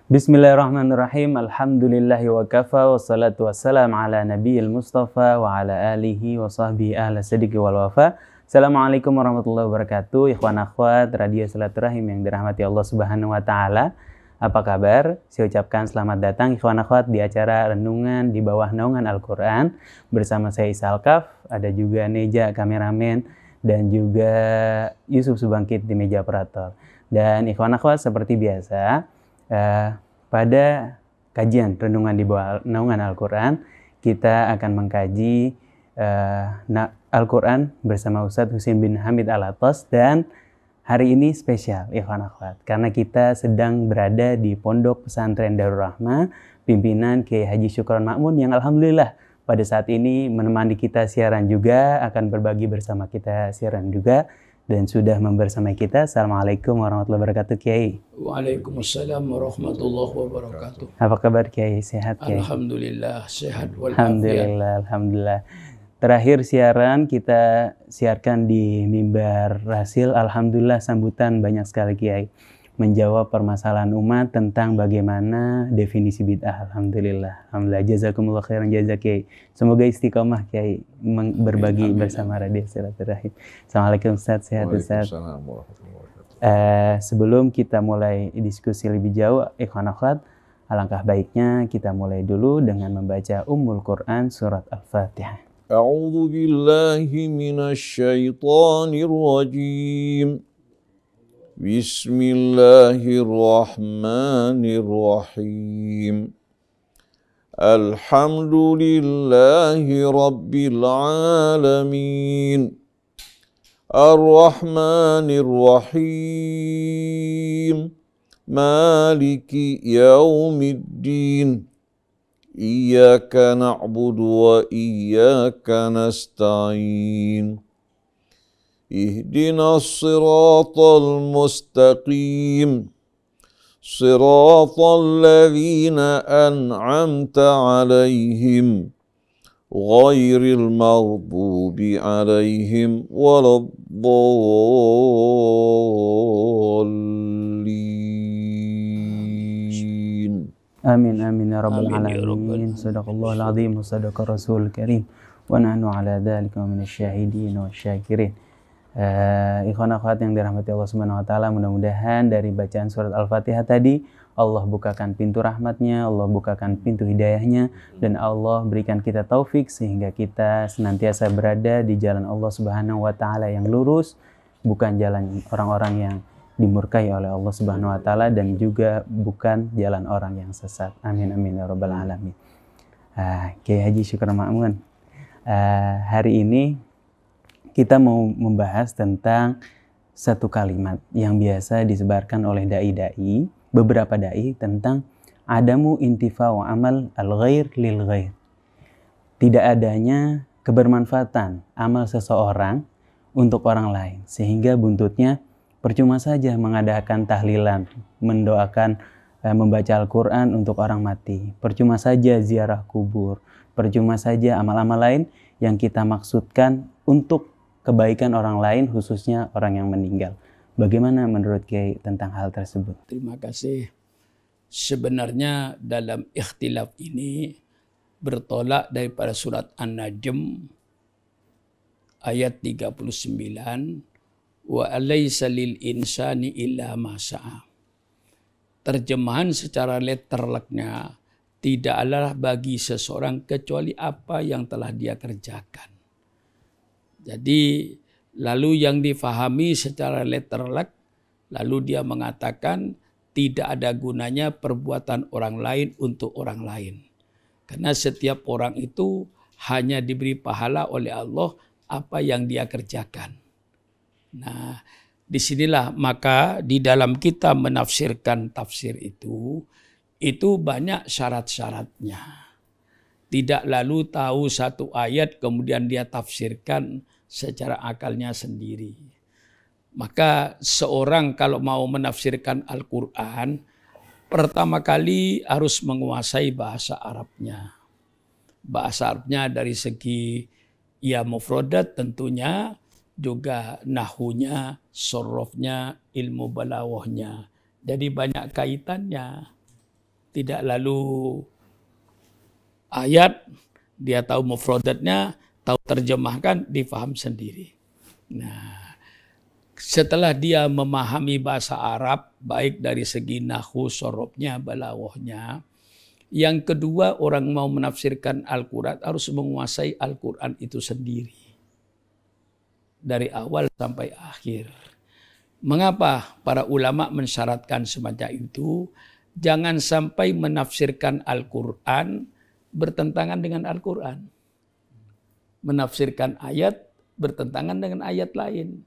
Bismillahirrahmanirrahim. Alhamdulillahi wa kafa wassalatu wassalam ala nabiyil mustafa wa ala alihi wa sahbihi ahla siddiqi wal wafa. Assalamualaikum warahmatullahi wabarakatuh. Ikhwan akhwat Radio Silaturahim yang dirahmati Allah Subhanahu wa taala. Apa kabar? Saya ucapkan selamat datang ikhwan akhwat di acara renungan di bawah naungan Al-Qur'an bersama saya Isal Kaf, ada juga Neja kameramen dan juga Yusuf Subangkit di meja operator. Dan ikhwan akhwat seperti biasa, pada kajian renungan di bawah naungan Al-Quran, kita akan mengkaji Al-Quran bersama Ustadz Husin bin Hamid Al-Atas. Dan hari ini spesial ikhwan akhwat, karena kita sedang berada di Pondok Pesantren Darul Rahmah pimpinan Kiai Haji Syukron Ma'mun yang alhamdulillah pada saat ini menemani kita siaran juga, akan berbagi bersama kita siaran juga. Dan sudah membersamai kita. Assalamualaikum warahmatullahi wabarakatuh Kiai. Waalaikumsalam warahmatullahi wabarakatuh. Apa kabar Kiai? Sehat Kiai? Alhamdulillah sehat walafiat. Alhamdulillah. Terakhir siaran kita siarkan di mimbar Rasil. Alhamdulillah sambutan banyak sekali Kiai. Menjawab permasalahan umat tentang bagaimana definisi bid'ah. Alhamdulillah. Alhamdulillah. Jazakumullah khairan jazak Kiai. Semoga istiqomah Kiai berbagi bersama Radio Silaturahim. Assalamualaikum Ustaz. Sehat Ustaz. Sebelum kita mulai diskusi lebih jauh, ikhwan akhwat, alangkah baiknya kita mulai dulu dengan membaca Ummul Quran surat Al-Fatihah. A'udzu billahi minasy syaithanir rajim. Bismillahirrahmanirrahim. Alhamdulillahi rabbil alamin. Ar-Rahmanir-Rahim. Maliki yaumiddin. Iyyaka na'budu wa iyyaka nasta'in. Ihdinas siratal mustaqim. Siratal ladzina an'amta 'alaihim ghairil maghdubi 'alaihim waladdallin. Amin amin ya rabbal alamin. Shadaqallahul azim wa shadaqa rasulul karim. Wa nahnu ala dzalika minasy syahidin wa syakirin. Ikhwan akhwat yang dirahmati Allah Subhanahu wa taala, mudah-mudahan dari bacaan surat Al-Fatihah tadi Allah bukakan pintu rahmatnya, Allah bukakan pintu hidayahnya, dan Allah berikan kita taufik sehingga kita senantiasa berada di jalan Allah Subhanahu wa taala yang lurus, bukan jalan orang-orang yang dimurkai oleh Allah Subhanahu wa taala, dan juga bukan jalan orang yang sesat. Amin amin ya rabbal alamin. Kiai Haji Syukron Ma'mun, hari ini kita mau membahas tentang satu kalimat yang biasa disebarkan oleh dai-dai, beberapa dai, tentang adamu intifa'u amal al-ghair lil ghair. Tidak adanya kebermanfaatan amal seseorang untuk orang lain, sehingga buntutnya percuma saja mengadakan tahlilan, mendoakan, membaca Al-Quran untuk orang mati. Percuma saja ziarah kubur, percuma saja amal-amal lain yang kita maksudkan untuk kebaikan orang lain, khususnya orang yang meninggal. Bagaimana menurut Kiai tentang hal tersebut? Terima kasih. Sebenarnya dalam ikhtilaf ini bertolak daripada surat An-Najm ayat 39, wa alaysa lil insani illa ma sa'a. Terjemahan secara letterleknya, tidaklah bagi seseorang kecuali apa yang telah dia kerjakan. Jadi lalu yang difahami secara letterlek, lalu dia mengatakan tidak ada gunanya perbuatan orang lain untuk orang lain. Karena setiap orang itu hanya diberi pahala oleh Allah apa yang dia kerjakan. Nah, disinilah maka di dalam kita menafsirkan tafsir itu banyak syarat-syaratnya. Tidak lalu tahu satu ayat kemudian dia tafsirkan secara akalnya sendiri. Maka seorang kalau mau menafsirkan Al-Quran, pertama kali harus menguasai bahasa Arabnya. Bahasa Arabnya dari segi ya mufradat tentunya, juga nahunya, sorofnya, ilmu balawahnya. Jadi banyak kaitannya. tidak lalu ayat, dia tahu mufradatnya, tahu terjemahkan, difaham sendiri. Nah, setelah dia memahami bahasa Arab, baik dari segi nahwu, sorobnya, balaghahnya, yang kedua, orang mau menafsirkan Al-Quran harus menguasai Al-Quran itu sendiri. Dari awal sampai akhir. Mengapa para ulama mensyaratkan semacam itu? Jangan sampai menafsirkan Al-Quran bertentangan dengan Al-Quran. Menafsirkan ayat bertentangan dengan ayat lain.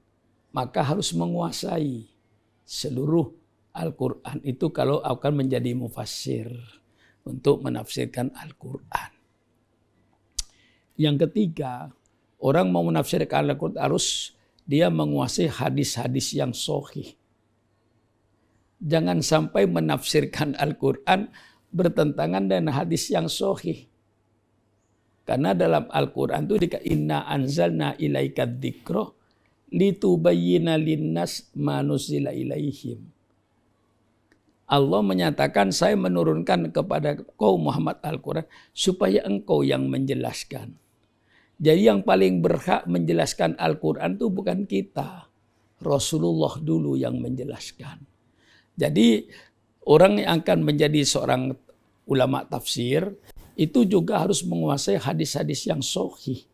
Maka harus menguasai seluruh Al-Quran itu kalau akan menjadi mufassir untuk menafsirkan Al-Quran. Yang ketiga, orang mau menafsirkan Al-Quran harus dia menguasai hadis-hadis yang sahih. Jangan sampai menafsirkan Al-Quran bertentangan dengan hadis yang sahih. Karena dalam Al-Quran itu dikatakan inna anzalna ilaika dzikra litubayyina linnas ma nuzila ilaihim. Allah menyatakan saya menurunkan kepada kau Muhammad Al-Quran supaya engkau yang menjelaskan. Jadi yang paling berhak menjelaskan Al-Quran itu bukan kita. Rasulullah dulu yang menjelaskan. Jadi orang yang akan menjadi seorang ulama tafsir itu juga harus menguasai hadis-hadis yang sahih.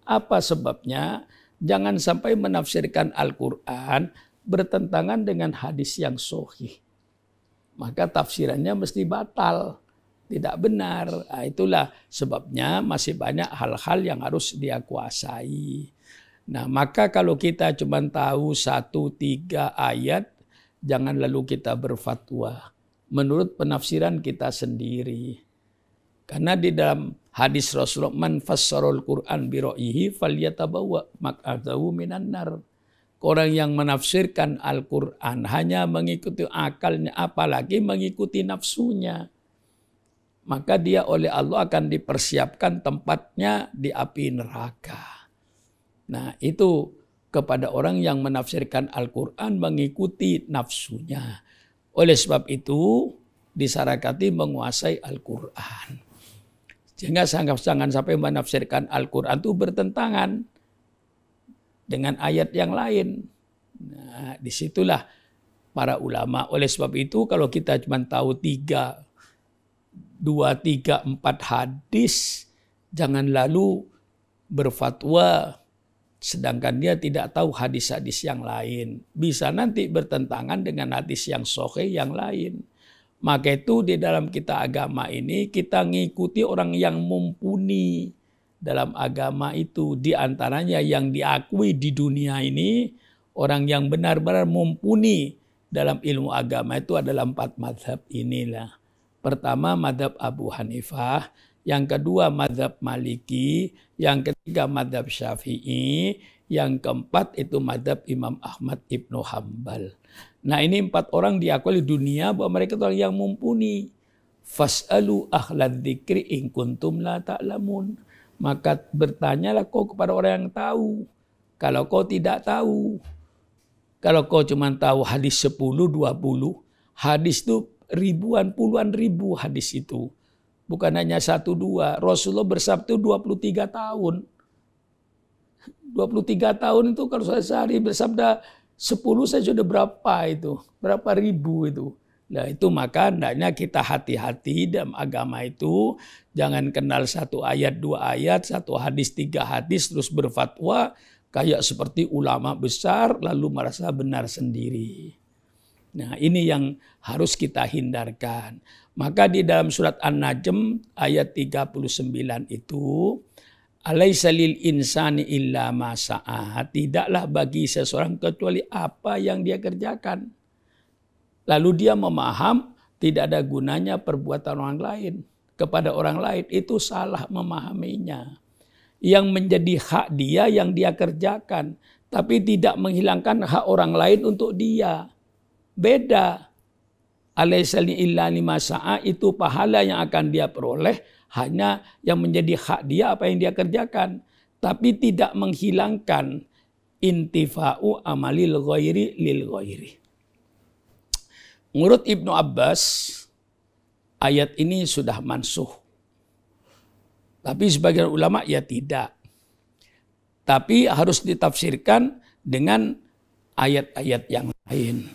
Apa sebabnya? Jangan sampai menafsirkan Al-Quran bertentangan dengan hadis yang sahih. Maka tafsirannya mesti batal. Tidak benar. Nah, itulah sebabnya masih banyak hal-hal yang harus dia kuasai. Nah, maka kalau kita cuma tahu 1-3 ayat, jangan lalu kita berfatwa menurut penafsiran kita sendiri. Karena di dalam hadis Rasulullah, man fassarul Qur'an bi ra'yihi falyatabawwa maq'adahu minan nar. Orang yang menafsirkan Al-Quran hanya mengikuti akalnya, apalagi mengikuti nafsunya, maka dia oleh Allah akan dipersiapkan tempatnya di api neraka. Nah, itu kepada orang yang menafsirkan Al-Quran mengikuti nafsunya. Oleh sebab itu disyarakati menguasai Al-Quran. Sehingga jangan sampai menafsirkan Al-Quran itu bertentangan dengan ayat yang lain. Nah, disitulah para ulama. Oleh sebab itu kalau kita cuma tahu 2, 3, 4 hadis, jangan lalu berfatwa sedangkan dia tidak tahu hadis-hadis yang lain. Bisa nanti bertentangan dengan hadis yang sahih yang lain. Maka itu di dalam kita agama ini kita ngikuti orang yang mumpuni dalam agama itu. Di antaranya yang diakui di dunia ini, orang yang benar-benar mumpuni dalam ilmu agama itu adalah 4 mazhab inilah. Pertama mazhab Abu Hanifah, yang kedua mazhab Maliki, yang ketiga mazhab Syafi'i, yang keempat itu mazhab Imam Ahmad Ibnu Hambal. Nah, ini 4 orang diakui di dunia bahwa mereka itu orang yang mumpuni. Fas'alu ahlad dzikri in kuntum la ta'lamun. Maka bertanyalah kau kepada orang yang tahu. Kalau kau tidak tahu. Kalau kau cuma tahu hadis 10, 20, hadis itu ribuan, puluhan ribu hadis itu. Bukan hanya 1-2. Rasulullah bersabda 23 tahun. 23 tahun itu kalau saya sehari bersabda 10 saya sudah berapa itu? Berapa ribu itu? Nah itu maka hendaknya kita hati-hati dalam agama itu. Jangan kenal 1 ayat, 2 ayat, 1 hadis, 3 hadis terus berfatwa kayak seperti ulama besar lalu merasa benar sendiri. Nah ini yang harus kita hindarkan. Maka di dalam surat An-Najm ayat 39 itu, alaisa lil insani illa ma sa'a, tidaklah bagi seseorang kecuali apa yang dia kerjakan. Lalu dia memaham tidak ada gunanya perbuatan orang lain kepada orang lain, itu salah memahaminya. Yang menjadi hak dia yang dia kerjakan, tapi tidak menghilangkan hak orang lain untuk dia. Beda. Alaisa illa lima sa'a, itu pahala yang akan dia peroleh hanya yang menjadi hak dia apa yang dia kerjakan, tapi tidak menghilangkan intifa'u amalil ghairi lil ghairi. Menurut Ibnu Abbas, ayat ini sudah mansuh. Tapi sebagian ulama ya tidak. Tapi harus ditafsirkan dengan ayat-ayat yang lain.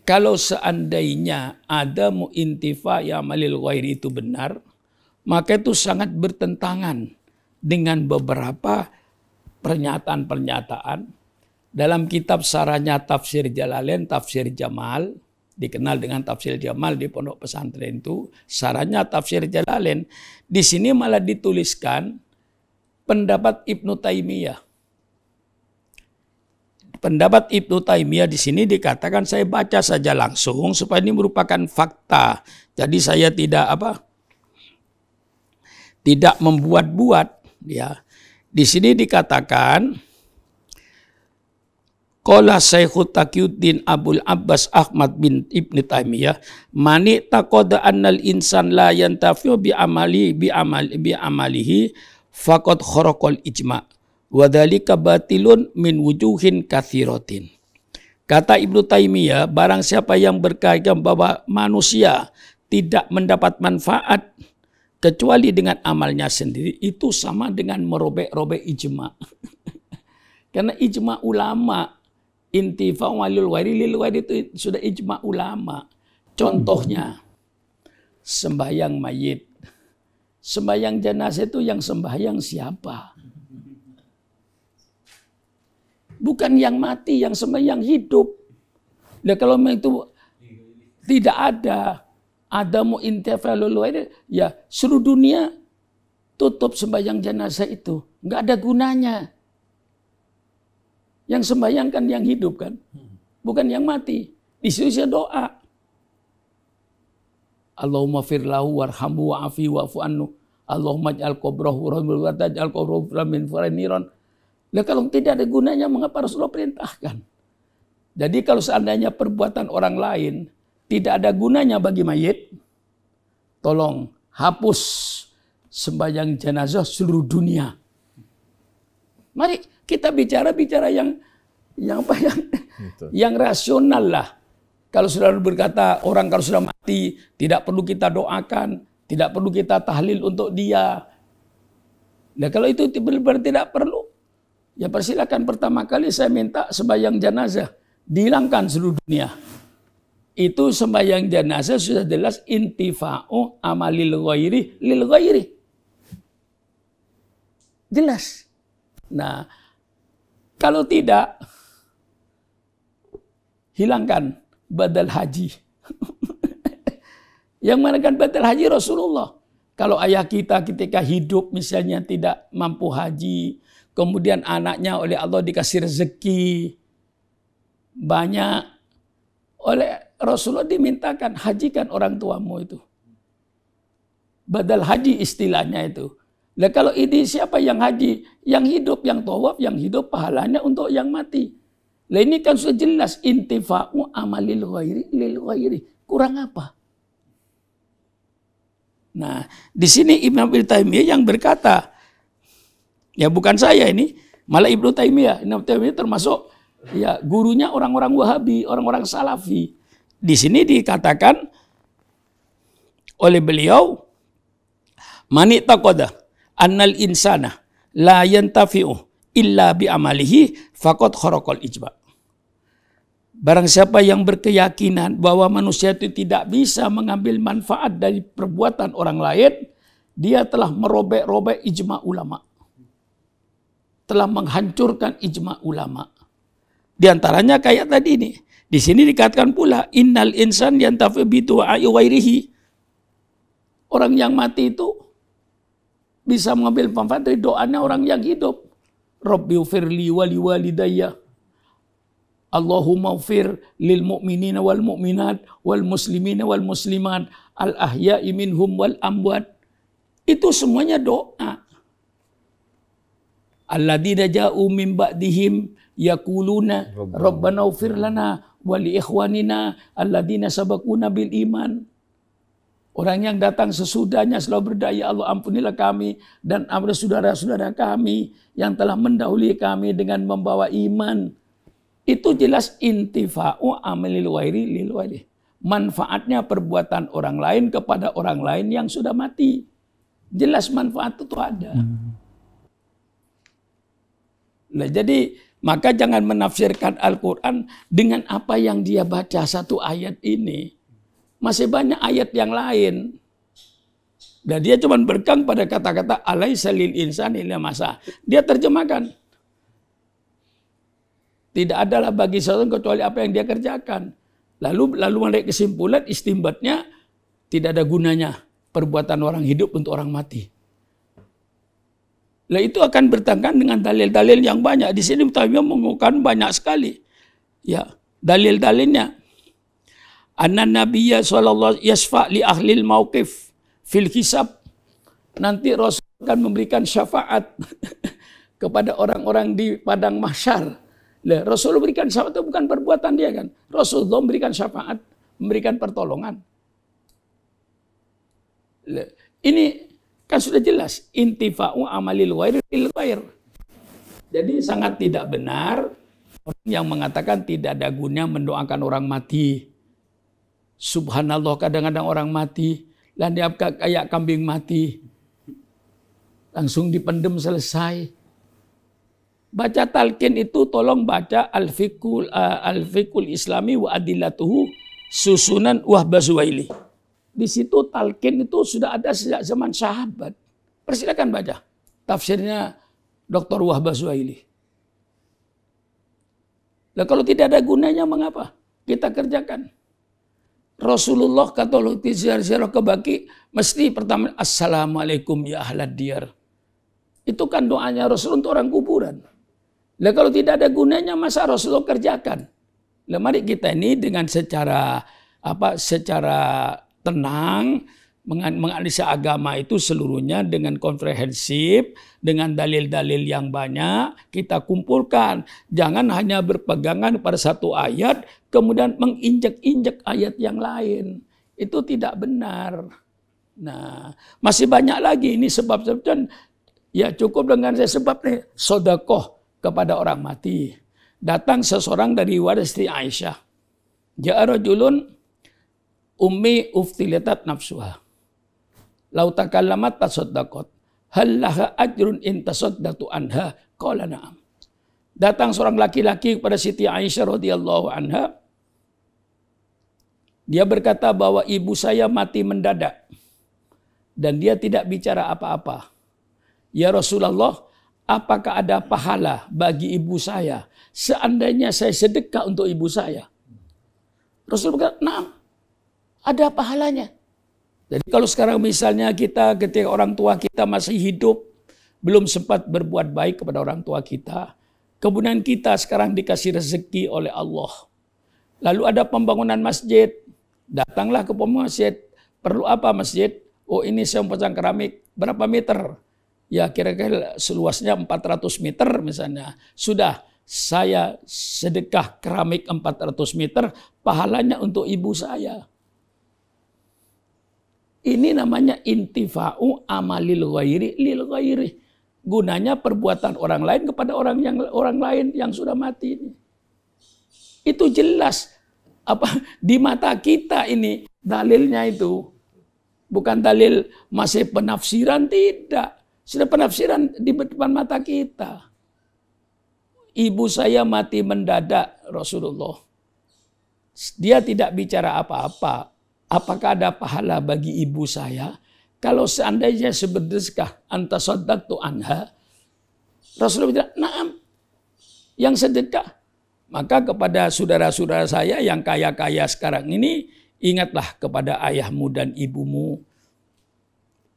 Kalau seandainya ada mu'intifa ya amalil ghairi itu benar, maka itu sangat bertentangan dengan beberapa pernyataan-pernyataan dalam kitab sarahnya Tafsir Jalalain, Tafsir Jamal, dikenal dengan Tafsir Jamal di pondok pesantren itu, sarahnya Tafsir Jalalain. Di sini malah dituliskan pendapat Ibnu Taimiyah. Pendapat Ibnu Taimiyah di sini dikatakan, saya baca saja langsung supaya ini merupakan fakta. Jadi saya tidak membuat-buat, ya. Di sini dikatakan, qala Syekhut Taqiyuddin Abul Abbas Ahmad bin Ibnu Taimiyah, mani taqada annal insan la yantafi'u bi amalihi faqad kharaqal ijma'. Wadhalika batilun min wujuhin kathiratin. Kata Ibnu Taimiyah, barang siapa yang berkaitan bahwa manusia tidak mendapat manfaat kecuali dengan amalnya sendiri, itu sama dengan merobek-robek ijma. Karena ijma ulama, intifa walil wairi lil wairi itu sudah ijma ulama. Contohnya, sembahyang mayit. Sembahyang jenazah itu yang sembahyang siapa? Bukan yang mati, yang sembahyang hidup. Nah, kalau itu tidak ada mu'intifalul wairi, ya seluruh dunia tutup sembahyang jenazah itu. Nggak ada gunanya. Yang sembahyang kan yang hidup kan, bukan yang mati. Disuruh doa. Allahumma firlahu warhamhu wa'afi wa'fu anhu. Allahumma ij'al qabrahu rahmul wa taj'al qabrahu min furaniran. Nah, kalau tidak ada gunanya, mengapa Rasulullah perintahkan? Jadi kalau seandainya perbuatan orang lain tidak ada gunanya bagi mayit, tolong hapus sembahyang jenazah seluruh dunia. Mari kita bicara yang rasional lah. Kalau sudah berkata orang kalau sudah mati tidak perlu kita doakan, tidak perlu kita tahlil untuk dia. Nah, kalau itu benar-benar tidak perlu, ya persilakan pertama kali saya minta sembahyang jenazah dihilangkan seluruh dunia. Itu sembahyang jenazah sudah jelas intifa'u amalil ghairi lil ghairi. Jelas. Nah, kalau tidak, hilangkan badal haji. Yang mana kan badal haji Rasulullah. Kalau ayah kita ketika hidup misalnya tidak mampu haji, kemudian anaknya oleh Allah dikasih rezeki banyak, oleh Rasulullah dimintakan hajikan orang tuamu itu. Badal haji istilahnya itu. Nah, kalau ini siapa yang haji? Yang hidup, yang tawaf, yang hidup pahalanya untuk yang mati. Nah, ini kan sudah jelas intifa'u amalil ghairi lil ghairi. Kurang apa? Nah, di sini Ibnu Taimiyah yang berkata, ya bukan saya ini, malah Ibnu Taimiyah. Ibnu Taimiyah termasuk ya gurunya orang-orang Wahabi, orang-orang Salafi. Di sini dikatakan oleh beliau, mani taqada annal insana la yantafi'u illa bi amalihi faqad kharaqal ijma'. Barang siapa yang berkeyakinan bahwa manusia itu tidak bisa mengambil manfaat dari perbuatan orang lain, dia telah merobek-robek ijma' ulama. Telah menghancurkan ijma' ulama. Di antaranya kayak tadi ini. Di sini dikatakan pula innal insan yantafi bi du'a'i ghairihi. Orang yang mati itu bisa mengambil manfaat dari doanya orang yang hidup. Rabbi ufirli wali walidayya. Allahumma ufir lil mu'minina wal mu'minat wal muslimina wal muslimat al ahya'i minhum wal amwat. Itu semuanya doa. Alladzina ja'u min ba'dihim yaquluna rabbana ufir lana wa li ikhwanina alladzina sabaquna bil iman. Orang yang datang sesudahnya selalu berdoa, ya Allah ampunilah kami dan ampunilah saudara-saudara kami yang telah mendahului kami dengan membawa iman. Itu jelas intifa'u amalil ghairi lil ghairi. manfaatnya perbuatan orang lain kepada orang lain yang sudah mati. Jelas manfaat itu ada. Nah, jadi maka jangan menafsirkan Al-Quran dengan apa yang dia baca satu ayat ini. Masih banyak ayat yang lain. Dan dia cuma berkang pada kata-kata alaisa lil insani illa ma sa'a. Dia terjemahkan. Tidak adalah bagi seseorang kecuali apa yang dia kerjakan. Lalu menarik kesimpulan istimbatnya tidak ada gunanya perbuatan orang hidup untuk orang mati. Lah itu akan bertentangan dengan dalil-dalil yang banyak. Di sini Taimiyah mengungkapkan banyak sekali. Ya, dalil-dalilnya. Anna Nabiyya sallallahu yasfa' li ahlil mauqif fil hisab. Nanti Rasul akan memberikan syafaat kepada orang-orang di padang mahsyar. Lah, Rasul memberikan syafaat itu bukan perbuatan dia kan. Rasulullah memberikan syafaat, memberikan pertolongan. Lah, ini kan sudah jelas intifa'u amalil ghairi lil ghair. Jadi sangat tidak benar orang yang mengatakan tidak ada gunanya mendoakan orang mati. Subhanallah, kadang-kadang orang mati dan dia kayak kambing mati. Langsung dipendem selesai. Baca talqin itu tolong baca Al-Fiqhul Islami wa Adillatuhu susunan Wahbah Zuhaili. Di situ talqin itu sudah ada sejak zaman sahabat. Persilakan baca tafsirnya Dr. Wahbah Zuhaili. Nah, kalau tidak ada gunanya mengapa kita kerjakan? Rasulullah kata ziarah ke Baqi mesti pertama assalamualaikum ya ahlad diyar. Itu kan doanya Rasul untuk orang kuburan. Nah, kalau tidak ada gunanya masa Rasulullah kerjakan? Nah, mari kita ini dengan secara tenang menganalisa agama itu seluruhnya dengan komprehensif, dengan dalil-dalil yang banyak kita kumpulkan. Jangan hanya berpegangan pada satu ayat kemudian menginjak-injak ayat yang lain. Itu tidak benar. Nah, masih banyak lagi ini sebab-sebab. Ya cukup dengan saya sebab nih, sodakoh kepada orang mati. Datang seseorang dari waris Aisyah. Ja'a rajulun ummi uftilatat nafsuha. Lau takallamat tasaddaqat. Hal laha ajrun in tasaddaqtu anha? Qala na'am. Datang seorang laki-laki kepada Siti Aisyah radhiyallahu anha. Dia berkata bahwa ibu saya mati mendadak. Dan dia tidak bicara apa-apa. Ya Rasulullah, apakah ada pahala bagi ibu saya seandainya saya sedekah untuk ibu saya? Rasul berkata, "Na'am, ada pahalanya." Jadi kalau sekarang misalnya kita ketika orang tua kita masih hidup, belum sempat berbuat baik kepada orang tua kita, kemudian kita sekarang dikasih rezeki oleh Allah. Lalu ada pembangunan masjid, datanglah ke pembangunan masjid. Perlu apa masjid? Oh, ini saya mau pasang keramik, berapa meter? Ya kira-kira seluasnya 400 meter misalnya. Sudah, saya sedekah keramik 400 meter, pahalanya untuk ibu saya. Ini namanya intifa'u amalil ghairi lil ghairi. Gunanya perbuatan orang lain kepada orang lain yang sudah mati ini. Itu jelas di mata kita ini dalilnya itu. Bukan dalil masih penafsiran, tidak. Sudah penafsiran di depan mata kita. Ibu saya mati mendadak Rasulullah. Dia tidak bicara apa-apa. Apakah ada pahala bagi ibu saya? Kalau seandainya seberdeskah antasaddaqtu anha. Rasulullah bilang, "Na'am." Yang sedekah. Maka kepada saudara-saudara saya yang kaya-kaya sekarang ini, ingatlah kepada ayahmu dan ibumu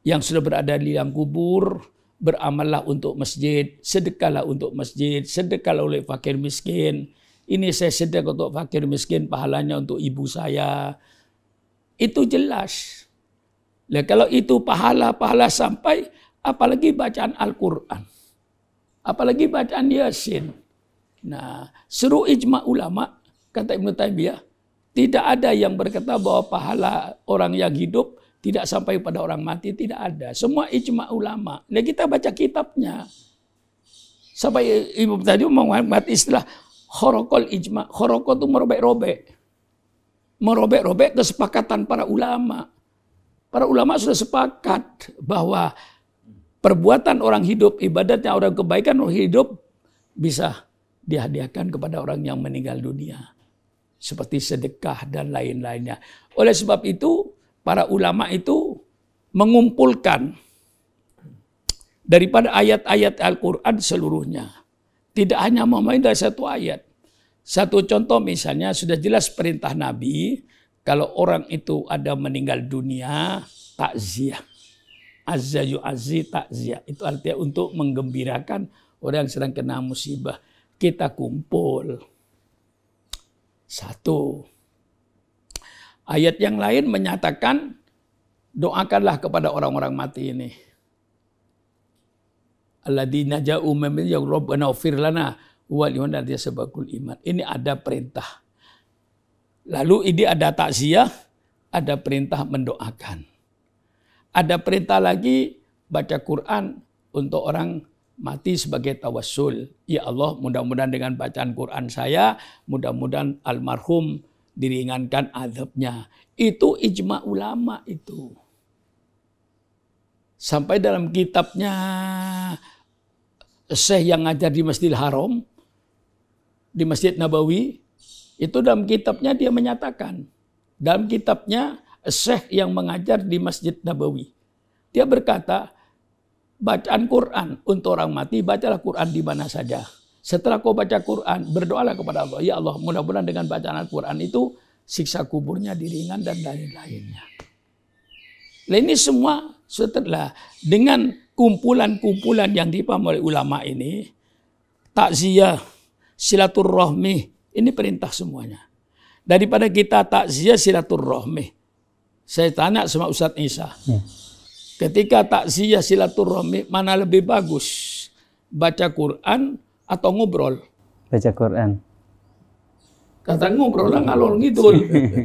yang sudah berada di dalam kubur, beramallah untuk masjid, sedekahlah untuk masjid, sedekahlah oleh fakir miskin. Ini saya sedekah untuk fakir miskin, pahalanya untuk ibu saya. Itu jelas. Nah, kalau itu pahala-pahala sampai, apalagi bacaan Al-Quran. Apalagi bacaan Yasin. Nah, seluruh ijma ulama, kata Ibnu Taimiyah, tidak ada yang berkata bahwa pahala orang yang hidup tidak sampai pada orang mati, tidak ada. Semua ijma ulama. Nah, kita baca kitabnya. Sampai Ibnu tadi membuat istilah khorokol ijma. Khorokol itu merobek-robek. merobek-robek kesepakatan para ulama. Para ulama sudah sepakat bahwa perbuatan orang hidup, ibadatnya orang kebaikan orang hidup bisa dihadiahkan kepada orang yang meninggal dunia. Seperti sedekah dan lain-lainnya. Oleh sebab itu, para ulama itu mengumpulkan daripada ayat-ayat Al-Quran seluruhnya. Tidak hanya memain dari satu ayat. Satu contoh misalnya sudah jelas perintah Nabi, kalau orang itu ada meninggal dunia, takziah. Azza yu'azzi takziah. Itu artinya untuk menggembirakan orang yang sedang kena musibah. Kita kumpul. Satu. Ayat yang lain menyatakan, doakanlah kepada orang-orang mati ini. Alladzina ja'u min rabbana ighfir lana wa liman sabaqul iman. Ini ada perintah. Lalu ini ada takziah, ada perintah mendoakan. Ada perintah lagi baca Quran untuk orang mati sebagai tawassul. Ya Allah, mudah-mudahan dengan bacaan Quran saya, mudah-mudahan almarhum diringankan azabnya. Itu ijma ulama itu. Sampai dalam kitabnya Syekh yang ngajar di Masjidil Haram, di Masjid Nabawi, itu dalam kitabnya dia menyatakan, dalam kitabnya Syekh yang mengajar di Masjid Nabawi, dia berkata, bacaan Quran untuk orang mati, bacalah Quran di mana saja. Setelah kau baca Quran, berdoalah kepada Allah. Ya Allah, mudah-mudahan dengan bacaan Al-Quran itu, siksa kuburnya diringan dan lain-lainnya. Nah, ini semua setelah dengan kumpulan-kumpulan yang dipahami oleh ulama ini, takziah, silaturahmi, ini perintah semuanya. Daripada kita takziah silaturahmi, saya tanya sama Ustadz Isa, ketika takziah silaturahmi mana lebih bagus? Baca Quran atau ngobrol? Baca Quran. Kata ngobrol lah ngalor ngidul,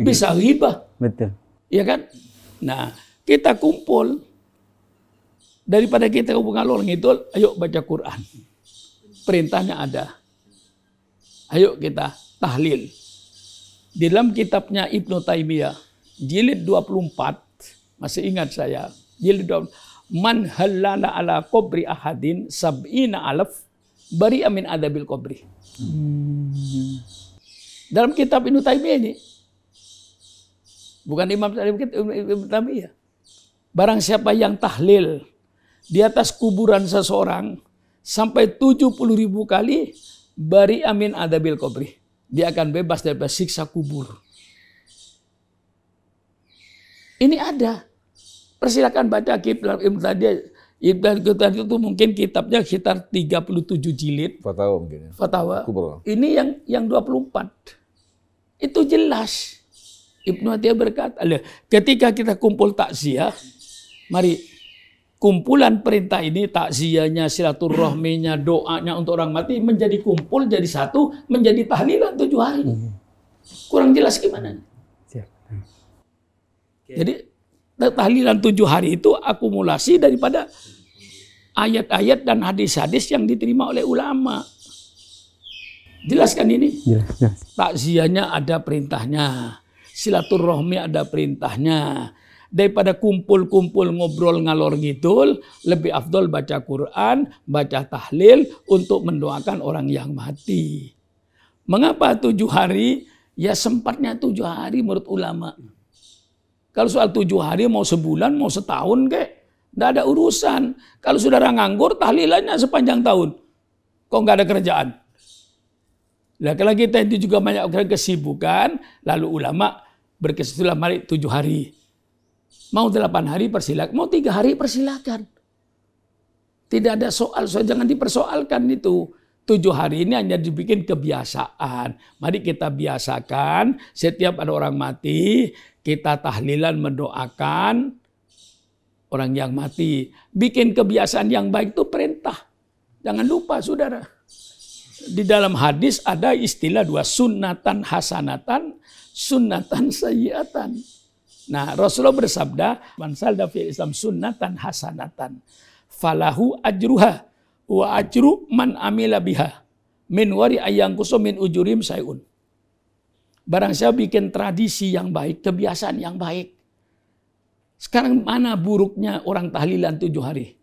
bisa ghibah. Betul. Iya kan? Nah, kita kumpul. Daripada kita ngalor ngidul, ayo baca Quran. Perintahnya ada. Ayo kita tahlil. Di dalam kitabnya Ibnu Taimiyah, jilid 24, masih ingat saya, jilid 24, man halala ala qabri ahadin sab'ina alaf bari amin adabil qabri. Dalam kitab Ibnu Taimiyah ini, bukan Imam Ibnu Taimiyah, barang siapa yang tahlil di atas kuburan seseorang sampai 70.000 kali, bari amin adabil qabri, dia akan bebas dari siksa kubur. Ini ada. Persilakan baca kitab Ibnu Taimiyah itu mungkin kitabnya sekitar 37 jilid. Fatwa mungkin. Fatwa. Kubra. Ini yang 24. Itu jelas. Ibnu Taimiyah berkata, ketika kita kumpul takziah, mari kumpulan perintah ini, takziahnya, silaturahminya, doanya untuk orang mati menjadi kumpul, jadi satu, menjadi tahlilan 7 hari. Kurang jelas gimana? Jadi tahlilan 7 hari itu akumulasi daripada ayat-ayat dan hadis-hadis yang diterima oleh ulama. Jelaskan ini? Jelas. Takziahnya ada perintahnya, silaturahmi ada perintahnya. Daripada kumpul-kumpul ngobrol ngalor ngidul, lebih afdol baca Quran, baca tahlil untuk mendoakan orang yang mati. Mengapa 7 hari? Ya sempatnya 7 hari menurut ulama. Kalau soal 7 hari mau sebulan, mau setahun kek, tidak ada urusan. Kalau saudara nganggur, tahlilannya sepanjang tahun. Kok nggak ada kerjaan? Nah, kalau kita itu juga banyak kesibukan, lalu ulama berkesimpulan mari 7 hari. Mau 8 hari persilakan, mau 3 hari persilakan. Tidak ada soal, jangan dipersoalkan itu. 7 hari ini hanya dibikin kebiasaan. Mari kita biasakan setiap ada orang mati, kita tahlilan mendoakan orang yang mati. Bikin kebiasaan yang baik itu perintah. Jangan lupa saudara. Di dalam hadis ada istilah 2, sunnatan hasanatan, sunnatan sayyiatan. Nah, Rasulullah bersabda, man salda fil Islam sunnatan hasanatan, falahu ajruha wa ajru man amila biha min wari ayang kusum min ujurim sayun. Barang siapa bikin tradisi yang baik, kebiasaan yang baik. Sekarang mana buruknya orang tahlilan 7 hari?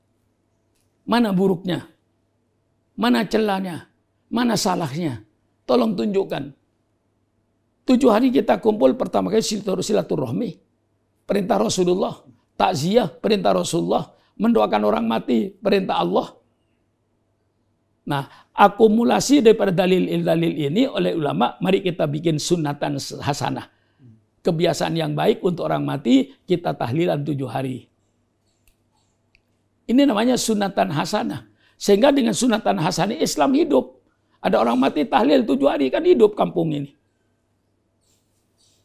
Mana buruknya? Mana celahnya? Mana salahnya? Tolong tunjukkan. 7 hari kita kumpul pertama kali silaturahmi. Perintah Rasulullah. Takziah, perintah Rasulullah. Mendoakan orang mati, perintah Allah. Nah, akumulasi daripada dalil-dalil ini oleh ulama, mari kita bikin sunatan hasanah. Kebiasaan yang baik untuk orang mati, kita tahlilan 7 hari. Ini namanya sunatan hasanah. Sehingga dengan sunatan hasanah Islam hidup. Ada orang mati tahlil 7 hari, kan hidup kampung ini.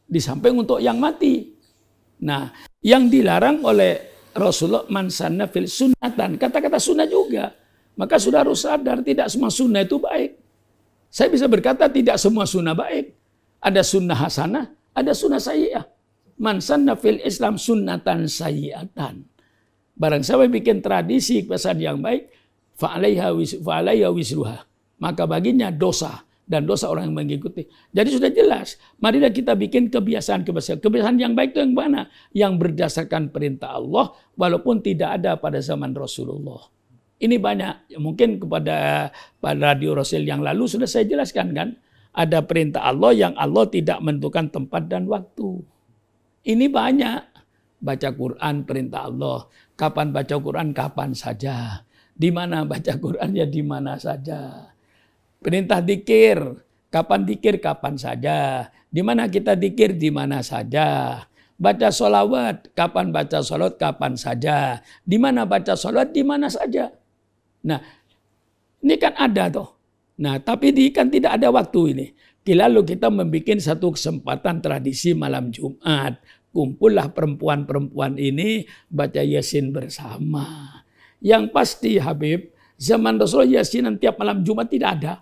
Di samping untuk yang mati. Nah, yang dilarang oleh Rasulullah man sanna fil sunnatan. Kata-kata sunnah juga. Maka sudah harus sadar tidak semua sunnah itu baik. Saya bisa berkata tidak semua sunnah baik. Ada sunnah hasanah, ada sunnah sayyi'ah. Man sanna fil Islam sunnatan sayyi'atan. Barang siapa bikin tradisi kebiasaan yang baik, fa'alaiha wisruha. Maka baginya dosa. Dan dosa orang yang mengikuti. Jadi sudah jelas. Marilah kita bikin kebiasaan-kebiasaan. Kebiasaan yang baik itu yang mana? Yang berdasarkan perintah Allah. Walaupun tidak ada pada zaman Rasulullah. Ini banyak. Mungkin pada radio Rasul yang lalu sudah saya jelaskan kan. Ada perintah Allah yang Allah tidak menentukan tempat dan waktu. Ini banyak. Baca Quran perintah Allah. Kapan baca Quran? Kapan saja. Di mana baca Quran? Ya di mana saja. Perintah dikir. Kapan dikir? Kapan saja. Di mana kita dikir? Di mana saja. Baca sholawat. Kapan baca sholawat? Kapan saja. Di mana baca sholawat? Di mana saja. Nah, ini kan ada tuh. Nah, tapi kan tidak ada waktu ini. Lalu kita membuat satu kesempatan tradisi malam Jumat. Kumpullah perempuan-perempuan ini baca Yasin bersama. Yang pasti Habib, zaman Rasulullah Yasinan tiap malam Jumat tidak ada.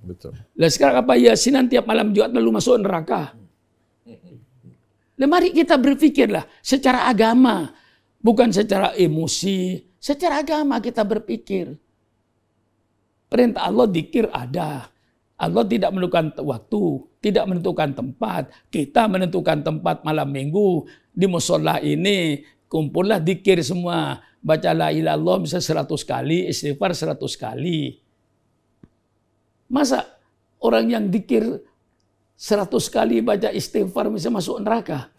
Betul. Lah sekarang apa Yasinan tiap malam Jumat lalu masuk neraka? Nah, mari kita berpikirlah secara agama, bukan secara emosi. Secara agama kita berpikir. Perintah Allah dikir ada. Allah tidak menentukan waktu, tidak menentukan tempat. Kita menentukan tempat malam minggu. Di musola ini kumpullah dikir semua. Baca la ilaha illallah bisa 100 kali, istighfar 100 kali. Masa orang yang dikir 100 kali baca istighfar bisa masuk neraka?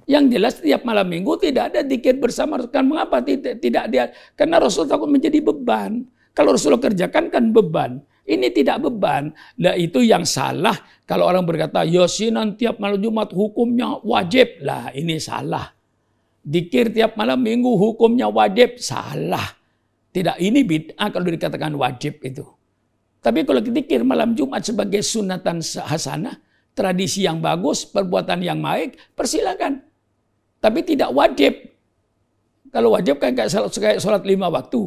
Yang jelas tiap malam minggu tidak ada dikir bersama. Kan mengapa tidak dia? Karena Rasul takut menjadi beban. Kalau Rasulullah kerjakan kan beban. Ini tidak beban. Nah itu yang salah. Kalau orang berkata Yasinan tiap malam Jumat hukumnya wajib. Lah ini salah. Dikir tiap malam minggu hukumnya wajib. Salah. Tidak, ini bid'ah kalau dikatakan wajib itu. Tapi kalau dikir malam Jumat sebagai sunatan hasanah, tradisi yang bagus, perbuatan yang baik, persilakan. Tapi tidak wajib. Kalau wajib kan kayak sholat 5 waktu.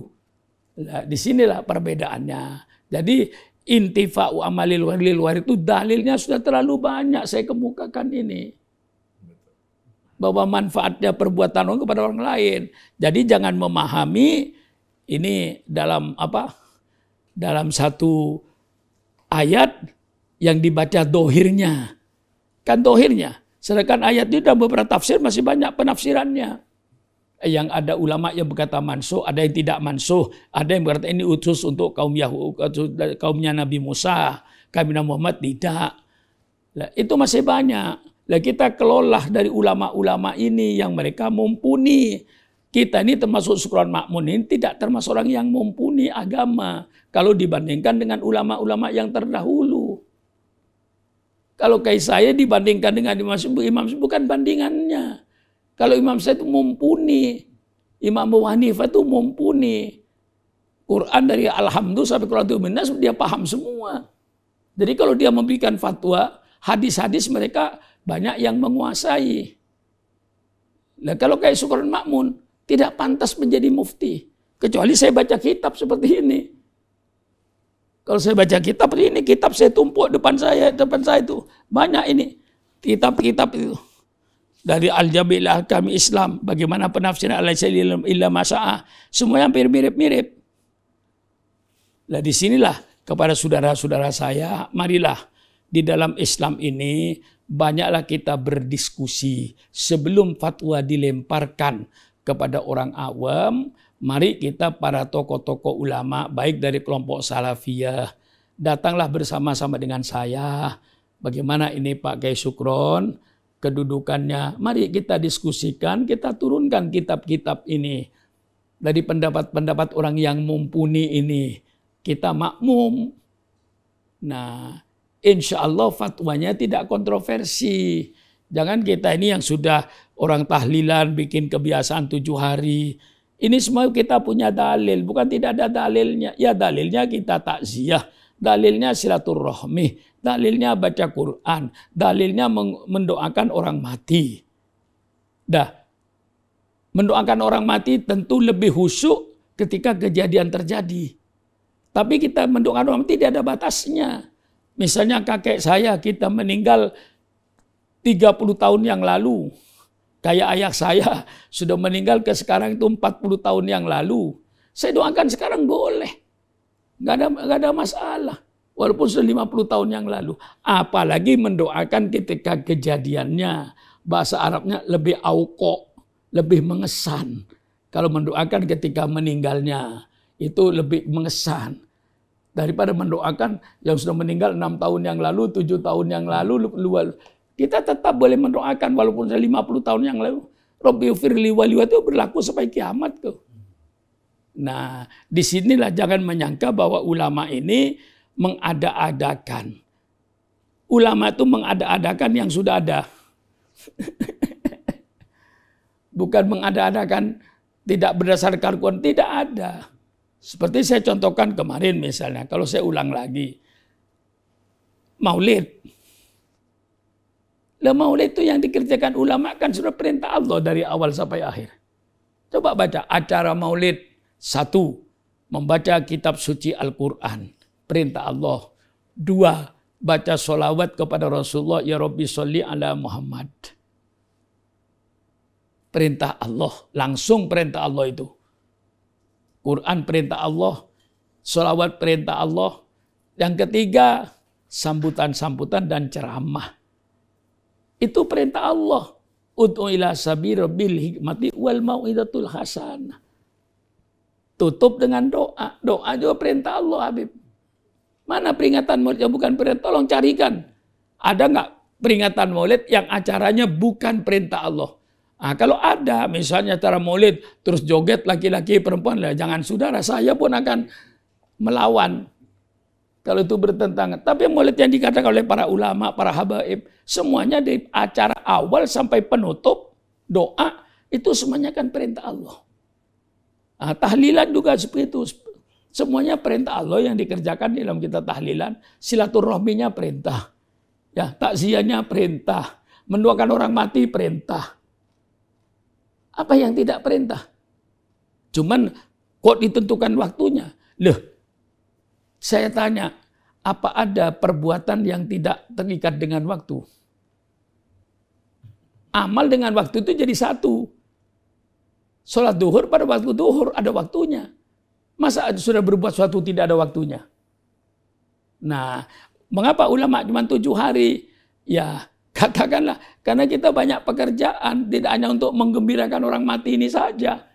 Nah, disinilah perbedaannya. Jadi intifa'u amalil warid itu dalilnya sudah terlalu banyak saya kemukakan ini. Bahwa manfaatnya perbuatan orang kepada orang lain. Jadi jangan memahami ini dalam apa? Dalam satu ayat yang dibaca dohirnya. Kan dohirnya. Sedangkan ayat itu dalam beberapa tafsir masih banyak penafsirannya. Yang ada ulama yang berkata mansuh, ada yang tidak mansuh. Ada yang berkata ini utus untuk kaum Yahudi, kaumnya Nabi Musa. Kami Nabi Muhammad tidak. Nah, itu masih banyak. Nah, kita kelola dari ulama-ulama ini yang mereka mumpuni. Kita ini termasuk Syukron Makmun ini tidak termasuk orang yang mumpuni agama. Kalau dibandingkan dengan ulama-ulama yang terdahulu. Kalau kayak saya dibandingkan dengan Imam bukan bandingannya. Kalau Imam saya itu mumpuni. Imam Abu Hanifah itu mumpuni. Quran dari Alhamdulillah sampai Quran Minas dia paham semua. Jadi kalau dia memberikan fatwa, hadis-hadis mereka banyak yang menguasai. Nah kalau kayak Syukron Makmun, tidak pantas menjadi mufti. Kecuali saya baca kitab seperti ini. Kalau saya baca kitab ini, kitab saya tumpuk depan saya itu. Banyak ini. Kitab-kitab itu. Dari Al-Jabilah kami Islam. Bagaimana penafsiran al-Aisyah illa masya'ah. Semua hampir mirip-mirip. Nah disinilah kepada saudara-saudara saya, marilah di dalam Islam ini banyaklah kita berdiskusi sebelum fatwa dilemparkan kepada orang awam. Mari kita para tokoh-tokoh ulama baik dari kelompok Salafiyah datanglah bersama-sama dengan saya. Bagaimana ini Pak Kiai Sukron kedudukannya? Mari kita diskusikan, kita turunkan kitab-kitab ini dari pendapat-pendapat orang yang mumpuni ini. Kita makmum. Nah, insya Allah fatwanya tidak kontroversi. Jangan kita ini yang sudah orang tahlilan bikin kebiasaan 7 hari. Ini semua kita punya dalil, bukan tidak ada dalilnya. Ya dalilnya kita takziah, dalilnya silaturahmi, dalilnya baca Quran, dalilnya mendoakan orang mati. Dah, mendoakan orang mati tentu lebih khusyuk ketika kejadian terjadi. Tapi kita mendoakan orang mati tidak ada batasnya. Misalnya kakek saya kita meninggal 30 tahun yang lalu. Kayak ayah saya sudah meninggal ke sekarang itu 40 tahun yang lalu. Saya doakan sekarang boleh. Nggak ada masalah. Walaupun sudah 50 tahun yang lalu. Apalagi mendoakan ketika kejadiannya. Bahasa Arabnya lebih auko, lebih mengesan. Kalau mendoakan ketika meninggalnya, itu lebih mengesan. Daripada mendoakan yang sudah meninggal 6 tahun yang lalu, 7 tahun yang lalu, kita tetap boleh mendoakan walaupun sudah 50 tahun yang lalu. Rabbighfirli wali itu berlaku sampai kiamat tuh. Nah, disinilah jangan menyangka bahwa ulama ini mengada-adakan. Ulama itu mengada-adakan yang sudah ada. Bukan mengada-adakan tidak berdasarkan Quran, tidak ada. Seperti saya contohkan kemarin misalnya, kalau saya ulang lagi. Maulid. Maulid itu yang dikerjakan ulama kan sudah perintah Allah dari awal sampai akhir. Coba baca acara maulid. 1. Membaca kitab suci Al-Quran. Perintah Allah. 2. Baca sholawat kepada Rasulullah. Ya Rabbi sholli ala Muhammad. Perintah Allah. Langsung perintah Allah itu. Quran perintah Allah. Sholawat perintah Allah. Yang ketiga, sambutan-sambutan dan ceramah. Itu perintah Allah. Ud'u ila sabili bil hikmati wal mau'izatul hasanah. Tutup dengan doa. Doa juga perintah Allah, Habib. Mana peringatan maulid yang bukan perintah? Tolong carikan. Ada nggak peringatan maulid yang acaranya bukan perintah Allah? Nah, kalau ada, misalnya acara maulid, terus joget laki-laki perempuan, lah jangan saudara, saya pun akan melawan. Kalau itu bertentangan. Tapi maulid yang dikatakan oleh para ulama, para habaib, semuanya dari acara awal sampai penutup, doa, itu semuanya kan perintah Allah. Nah, tahlilan juga seperti itu. Semuanya perintah Allah yang dikerjakan di dalam kita tahlilan. Silaturahminya perintah. Ya, takziahnya perintah. Mendoakan orang mati perintah. Apa yang tidak perintah? Cuman kok ditentukan waktunya? Loh, saya tanya, apa ada perbuatan yang tidak terikat dengan waktu? Amal dengan waktu itu jadi satu. Sholat duhur pada waktu duhur ada waktunya. Masa sudah berbuat sesuatu tidak ada waktunya? Nah, mengapa ulama cuma 7 hari? Ya, katakanlah karena kita banyak pekerjaan, tidak hanya untuk menggembirakan orang mati ini saja.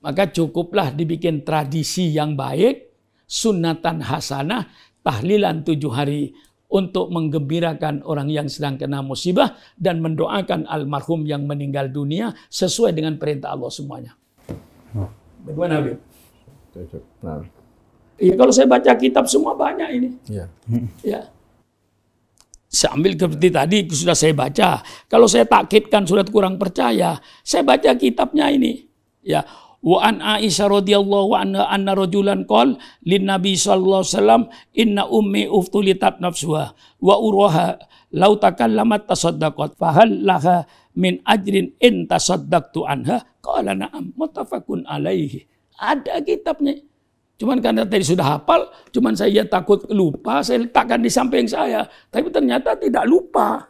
Maka cukuplah dibikin tradisi yang baik, sunnatan hasanah, tahlilan 7 hari untuk menggembirakan orang yang sedang kena musibah dan mendoakan almarhum yang meninggal dunia sesuai dengan perintah Allah semuanya. Bagaimana, Habib? Nah. Ya, kalau saya baca kitab semua banyak ini. Ya. Ya. Saya ambil seperti tadi sudah saya baca. Kalau saya takkitkan sudah kurang percaya, saya baca kitabnya ini. Ya. Wa an Aisyah radhiyallahu anha anna rajulan qala lin nabi sallallahu alaihi wasallam inna ummi uftulitat nafsuha wa uraha law takallamat tasaddaqat fa hal laha min ajrin in tasaddaqtu anha qala na'am muttafaqun alaihi. Ada kitabnya. Cuman karena tadi sudah hafal, cuman saya takut lupa, saya letakkan di samping saya. Tapi ternyata tidak lupa.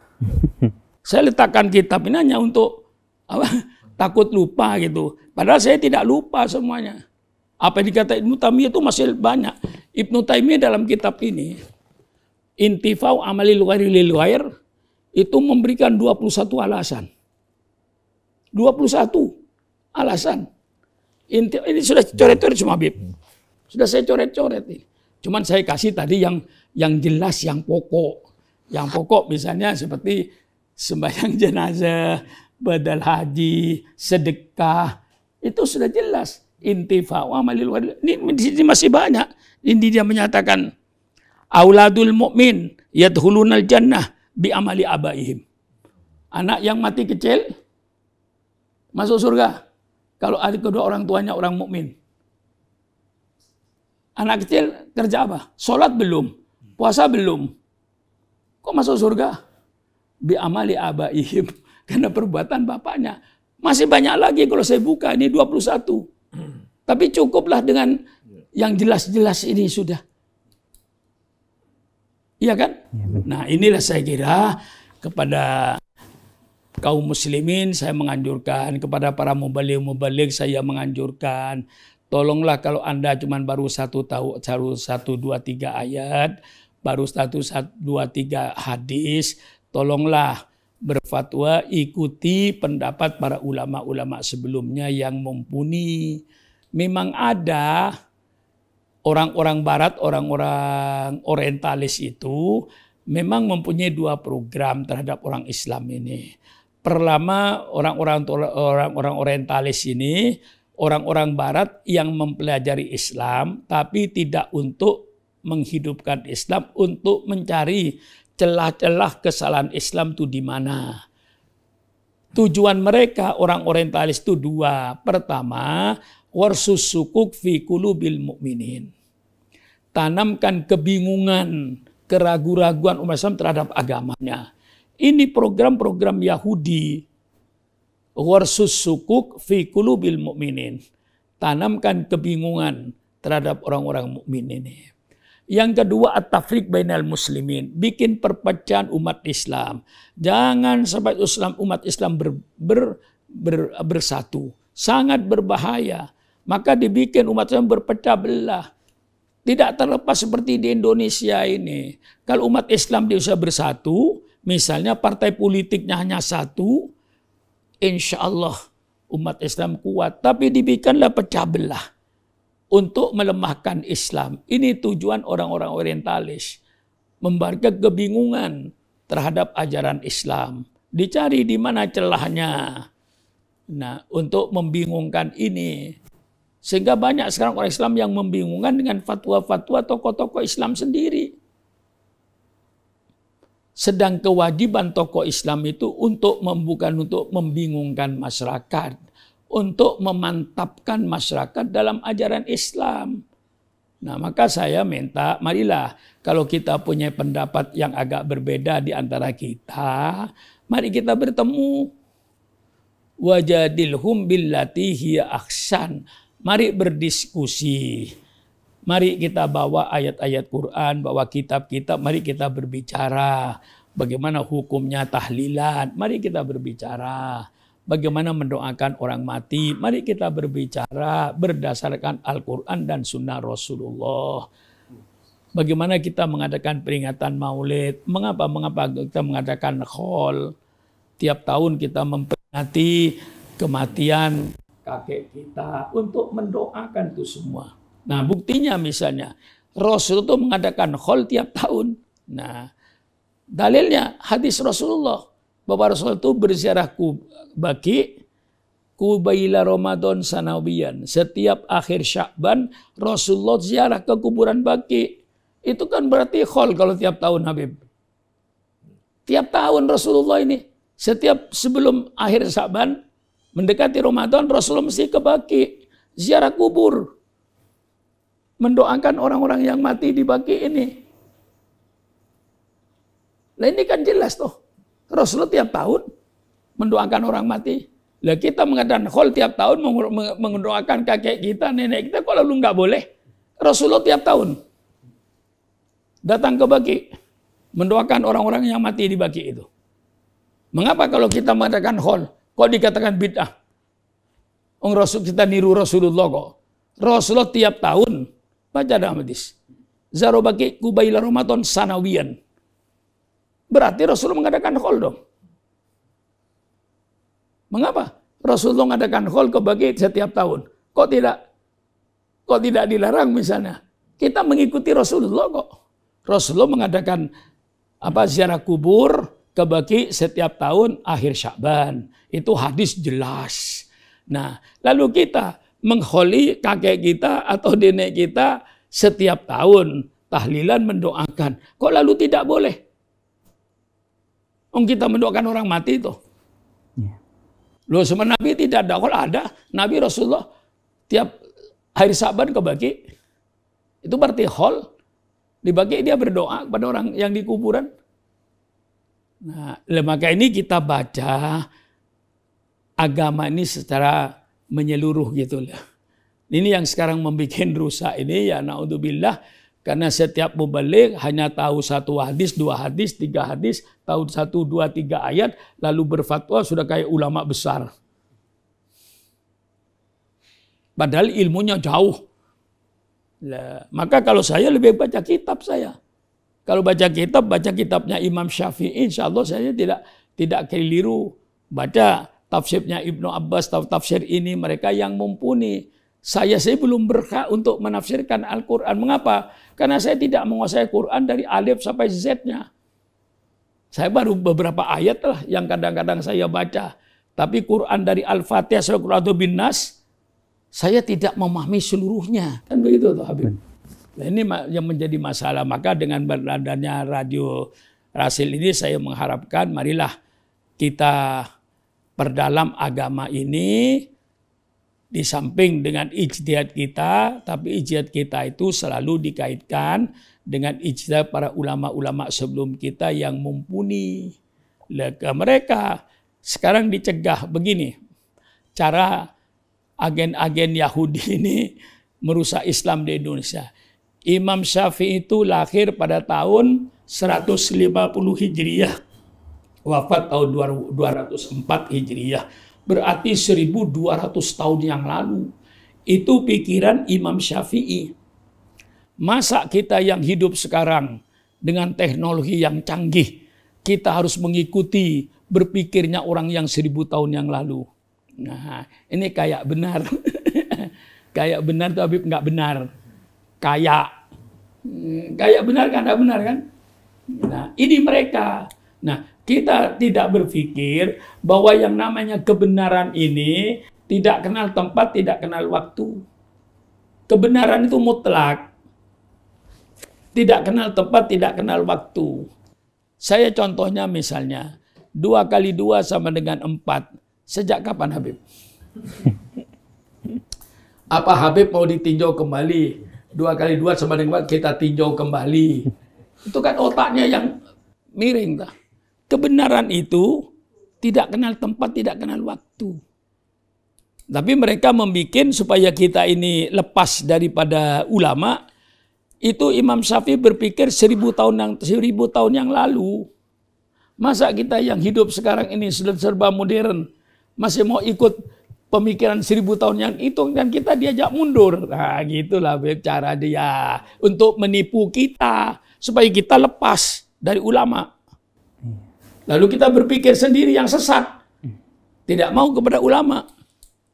Saya letakkan kitab ini hanya untuk apa? Takut lupa gitu. Padahal saya tidak lupa semuanya. Apa yang dikata Ibnu Taimiyah itu masih banyak. Ibnu Taimiyah dalam kitab ini intifau amalil ghairi lil ghair itu memberikan 21 alasan. 21 alasan. Ini sudah coret-coret semua, Habib. Sudah saya coret-coret ini. Cuman saya kasih tadi yang jelas, yang pokok. Yang pokok misalnya seperti sembahyang jenazah, badal haji, sedekah. Itu sudah jelas. Intifa'u amalil ghairi. Ini masih banyak. Ini dia menyatakan auladul mu'min yadkhulunal jannah bi amali abaihim. Anak yang mati kecil masuk surga kalau ada kedua orang tuanya orang mukmin. Anak kecil kerja apa? Sholat belum, puasa belum. Kok masuk surga? Bi amali abaihim. Karena perbuatan bapaknya. Masih banyak lagi kalau saya buka, ini 21. Tapi cukuplah dengan yang jelas-jelas ini sudah. Iya kan? Nah inilah saya kira kepada kaum muslimin saya menganjurkan, kepada para mubaligh saya menganjurkan, tolonglah kalau Anda cuma baru 1, 2, 3 ayat, baru 1, 2, 3 hadis, tolonglah berfatwa ikuti pendapat para ulama-ulama sebelumnya yang mumpuni. Memang ada orang-orang barat, orang-orang orientalis itu memang mempunyai 2 program terhadap orang Islam ini. Pertama, orang-orang orientalis ini, orang-orang barat yang mempelajari Islam tapi tidak untuk menghidupkan Islam, untuk mencari celah-celah kesalahan Islam itu di mana. Tujuan mereka orang orientalis itu 2. Pertama, warsus sukuk fi qulubil mu'minin. Tanamkan kebingungan, keraguan-raguan umat Islam terhadap agamanya. Ini program-program Yahudi. Warsus sukuk fi qulubil mu'minin. Tanamkan kebingungan terhadap orang-orang mukmin ini. Yang kedua, at-tafriq bainal muslimin. Bikin perpecahan umat Islam. Jangan sampai umat Islam bersatu. Sangat berbahaya. Maka dibikin umat Islam berpecah belah. Tidak terlepas seperti di Indonesia ini. Kalau umat Islam bisa bersatu, misalnya partai politiknya hanya 1, insya Allah umat Islam kuat. Tapi dibikinlah pecah belah untuk melemahkan Islam. Ini tujuan orang-orang orientalis. Membarkan kebingungan terhadap ajaran Islam. Dicari di mana celahnya. Nah, untuk membingungkan ini. Sehingga banyak sekarang orang Islam yang membingungkan dengan fatwa-fatwa tokoh-tokoh Islam sendiri. Sedang kewajiban tokoh Islam itu untuk membingungkan masyarakat. Untuk memantapkan masyarakat dalam ajaran Islam. Nah, maka saya minta, marilah kalau kita punya pendapat yang agak berbeda di antara kita, mari kita bertemu. Wajadilhum billati hiya ahsan. Mari berdiskusi. Mari kita bawa ayat-ayat Quran, bawa kitab-kitab, mari kita berbicara. Bagaimana hukumnya tahlilan, mari kita berbicara. Bagaimana mendoakan orang mati, mari kita berbicara berdasarkan Al-Quran dan Sunnah Rasulullah. Bagaimana kita mengadakan peringatan maulid, mengapa kita mengadakan khol. Tiap tahun kita memperingati kematian kakek kita untuk mendoakan itu semua. Nah, buktinya misalnya Rasul itu mengadakan khol tiap tahun. Nah, dalilnya hadis Rasulullah bahwa Rasul itu berziarah Baqi kubaila Ramadan sanawiyan. Setiap akhir Sya'ban Rasulullah ziarah ke kuburan Baqi. Itu kan berarti khol kalau tiap tahun, Habib. Tiap tahun Rasulullah ini setiap sebelum akhir Sya'ban mendekati Ramadan, Rasulullah mesti ke Baqi, ziarah kubur. Mendoakan orang-orang yang mati di Baqi ini. Nah ini kan jelas toh. Rasulullah tiap tahun mendoakan orang mati. Lah kita mengadakan khol tiap tahun mendoakan kakek kita, nenek kita, kok lalu nggak boleh? Rasulullah tiap tahun datang ke Baqi, mendoakan orang-orang yang mati di Baqi itu. Mengapa kalau kita mengadakan khol kok dikatakan bid'ah? Rasul kita niru Rasulullah kok. Rasulullah tiap tahun baca dalam hadis. Zaro Baqi kubaila Ramadan sanawiyan. Berarti Rasulullah mengadakan haul dong. Mengapa? Rasulullah mengadakan haul ke bagi setiap tahun. Kok tidak dilarang misalnya? Kita mengikuti Rasulullah kok. Rasulullah mengadakan ziarah kubur ke bagi setiap tahun akhir Sya'ban. Itu hadis jelas. Nah, lalu kita mengholi kakek kita atau nenek kita setiap tahun tahlilan mendoakan. Kok lalu tidak boleh? Kita mendoakan orang mati itu. Loh, sama Nabi tidak ada. Kalau ada, Nabi Rasulullah tiap hari Sa'ban kebagi. Itu berarti hol. Dibagi dia berdoa kepada orang yang di kuburan. Nah, maka ini kita baca agama ini secara menyeluruh gitu lah. Ini yang sekarang membuat rusak ini ya naudzubillah. Karena setiap mubalik hanya tahu 1 hadis, 2 hadis, 3 hadis, tahu 1, 2, 3 ayat, lalu berfatwa sudah kayak ulama besar. Padahal ilmunya jauh. Maka kalau saya lebih baca kitab saya. Kalau baca kitabnya Imam Syafi'i, insya Allah saya tidak keliru. Baca tafsirnya Ibnu Abbas, tafsir ini mereka yang mumpuni. Saya belum berhak untuk menafsirkan Al-Quran. Mengapa? Karena saya tidak menguasai Quran dari alif sampai Z-nya. Saya baru beberapa ayat lah yang kadang-kadang saya baca. Tapi Quran dari Al-Fatihah sampai Qul bin Nas, saya tidak memahami seluruhnya. Kan begitu tuh Habib. Nah, ini yang menjadi masalah. Maka dengan beradanya Radio Rasil ini saya mengharapkan marilah kita perdalam agama ini. Di samping dengan ijtihad kita, tapi ijtihad kita itu selalu dikaitkan dengan ijtihad para ulama-ulama sebelum kita yang mumpuni. Mereka sekarang dicegah begini, cara agen-agen Yahudi ini merusak Islam di Indonesia. Imam Syafi'i itu lahir pada tahun 150 Hijriah, wafat tahun 204 Hijriah. Berarti 1200 tahun yang lalu. Itu pikiran Imam Syafi'i. Masa kita yang hidup sekarang dengan teknologi yang canggih, kita harus mengikuti berpikirnya orang yang 1000 tahun yang lalu. Nah, ini kayak benar. Kayak benar tuh Habib, nggak benar. Kayak benar kan, nggak benar kan? Nah, ini mereka. Nah, kita tidak berpikir bahwa yang namanya kebenaran ini tidak kenal tempat, tidak kenal waktu. Kebenaran itu mutlak. Tidak kenal tempat, tidak kenal waktu. Saya contohnya misalnya, 2 kali 2 sama dengan 4. Sejak kapan Habib? Apa Habib mau ditinjau kembali? 2 kali 2 sama dengan 4, kita tinjau kembali. Itu kan otaknya yang miring. Kebenaran itu tidak kenal tempat, tidak kenal waktu. Tapi mereka membuat supaya kita ini lepas daripada ulama. Itu Imam Syafi'i berpikir 1000 tahun yang lalu. Masa kita yang hidup sekarang ini sudah serba modern, masih mau ikut pemikiran 1000 tahun yang itu, dan kita diajak mundur. Nah, gitulah cara dia untuk menipu kita supaya kita lepas dari ulama. Lalu kita berpikir sendiri yang sesat. Tidak mau kepada ulama.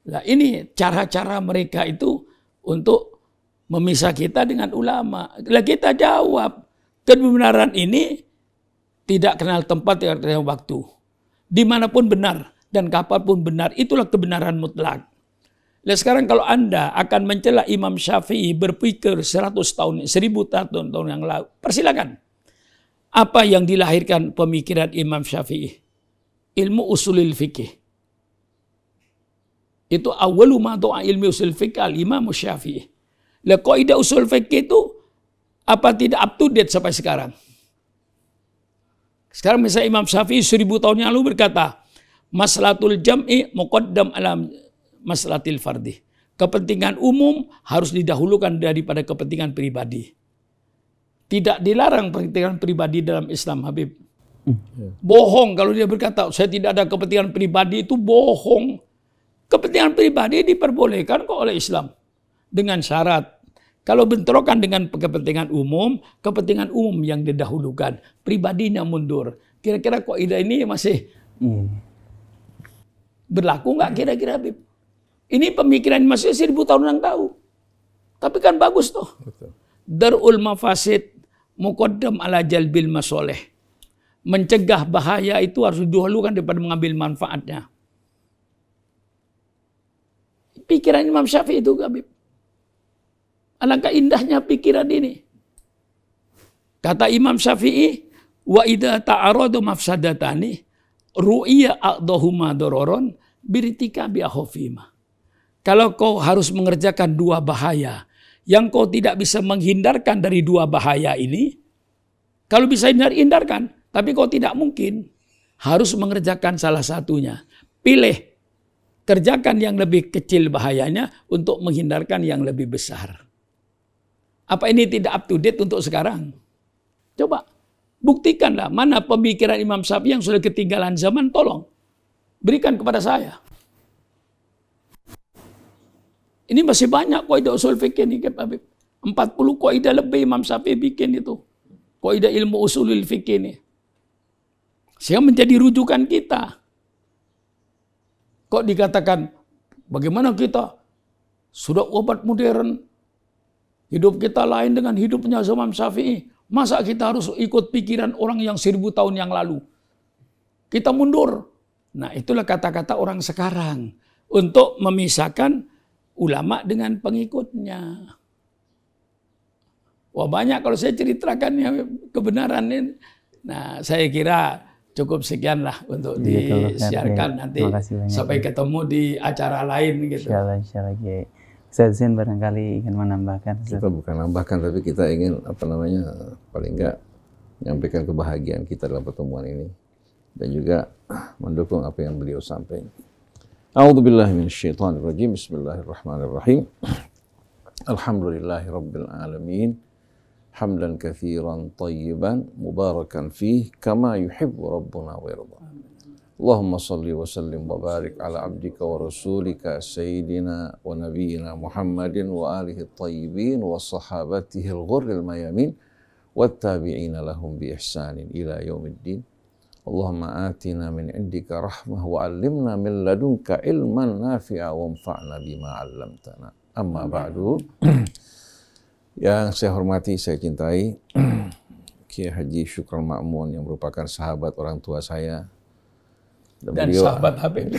Nah, ini cara-cara mereka itu untuk memisah kita dengan ulama. Lah kita jawab, kebenaran ini tidak kenal tempat, tidak kenal waktu. Dimanapun benar dan kapanpun benar, itulah kebenaran mutlak. Nah, sekarang kalau Anda akan mencela Imam Syafi'i berpikir 100 tahun, 1000 tahun yang lalu, persilakan. Apa yang dilahirkan pemikiran Imam Syafi'i? Ilmu usulil fikih. Itu awwalu ma doa ilmu usul fikih al-Imam Syafi'i. Lah kaidah usul fikih itu apa tidak up to date sampai sekarang? Sekarang misalnya Imam Syafi'i 1000 tahun yang lalu berkata, maslahatul jam'i muqaddam ala maslahatil fardi. Kepentingan umum harus didahulukan daripada kepentingan pribadi. Tidak dilarang kepentingan pribadi dalam Islam, Habib. Bohong kalau dia berkata, saya tidak ada kepentingan pribadi, itu bohong. Kepentingan pribadi diperbolehkan kok oleh Islam. Dengan syarat, Kalau bentrokan dengan kepentingan umum yang didahulukan, pribadinya mundur. Kira-kira kaidah ini masih berlaku nggak kira-kira, Habib? Ini pemikiran masih 1000 tahun yang tahu. Tapi kan bagus tuh. Darul mafasid muqaddam ala jalbil masoleh. Mencegah bahaya itu harus didahulukan daripada mengambil manfaatnya. Pikiran Imam Syafi'i itu, Habib. Alangkah indahnya pikiran ini. Kata Imam Syafi'i, wa idza ta'aradu mafsadatani ru'iya aqdahuma dororon biritika bi'ahofima. Kalau kau harus mengerjakan dua bahaya, yang kau tidak bisa menghindarkan dari dua bahaya ini, kalau bisa hindarkan, tapi kau tidak mungkin, harus mengerjakan salah satunya. Pilih, kerjakan yang lebih kecil bahayanya untuk menghindarkan yang lebih besar. Apa ini tidak up to date untuk sekarang? Coba, buktikanlah mana pemikiran Imam Syafi'i yang sudah ketinggalan zaman, tolong berikan kepada saya. Ini masih banyak kaidah usul fikih nih, Habib. 40 kaidah lebih Imam Syafi'i bikin itu. Kaidah ilmu usulul fikih ini. Sehingga menjadi rujukan kita. Kok dikatakan, bagaimana kita sudah obat modern, hidup kita lain dengan hidupnya Imam Syafi'i. Masa kita harus ikut pikiran orang yang 1000 tahun yang lalu? Kita mundur. Nah, itulah kata-kata orang sekarang untuk memisahkan ulama dengan pengikutnya. Wah, banyak kalau saya ceritakan ya kebenaran ini. Nah, saya kira cukup sekianlah untuk disiarkan nanti. Sampai ketemu di acara lain gitu. Insyaallah Kiai. Ustaz Zain barangkali ingin menambahkan. Kita bukan nambahkan, tapi kita ingin paling enggak menyampaikan kebahagiaan kita dalam pertemuan ini dan juga mendukung apa yang beliau sampaikan. A'udzubillahi minasyaitonirrajim. Bismillahirrahmanirrahim. Alhamdulillahi rabbil alamin. Hamdan katsiran thayyiban mubarakan fih kama yuhibbu rabbuna wa yarda. Allahumma salli wa sallim wa barik ala abdika wa rasulika sayyidina wa nabiyyina Muhammadin wa alihi at-tayyibin wa sahabatihi al-ghurril mayamin wat tabi'ina lahum bi ihsanin ila yaumiddin. Allahumma atina min indika rahmah wa 'allimna min ladunka ilman nafi'a wa anfa'na bima 'allamtana. Amma ba'du. Yang saya hormati, saya cintai Kiai Haji Syukran Ma'mun yang merupakan sahabat orang tua saya dan beliau, sahabat Habib.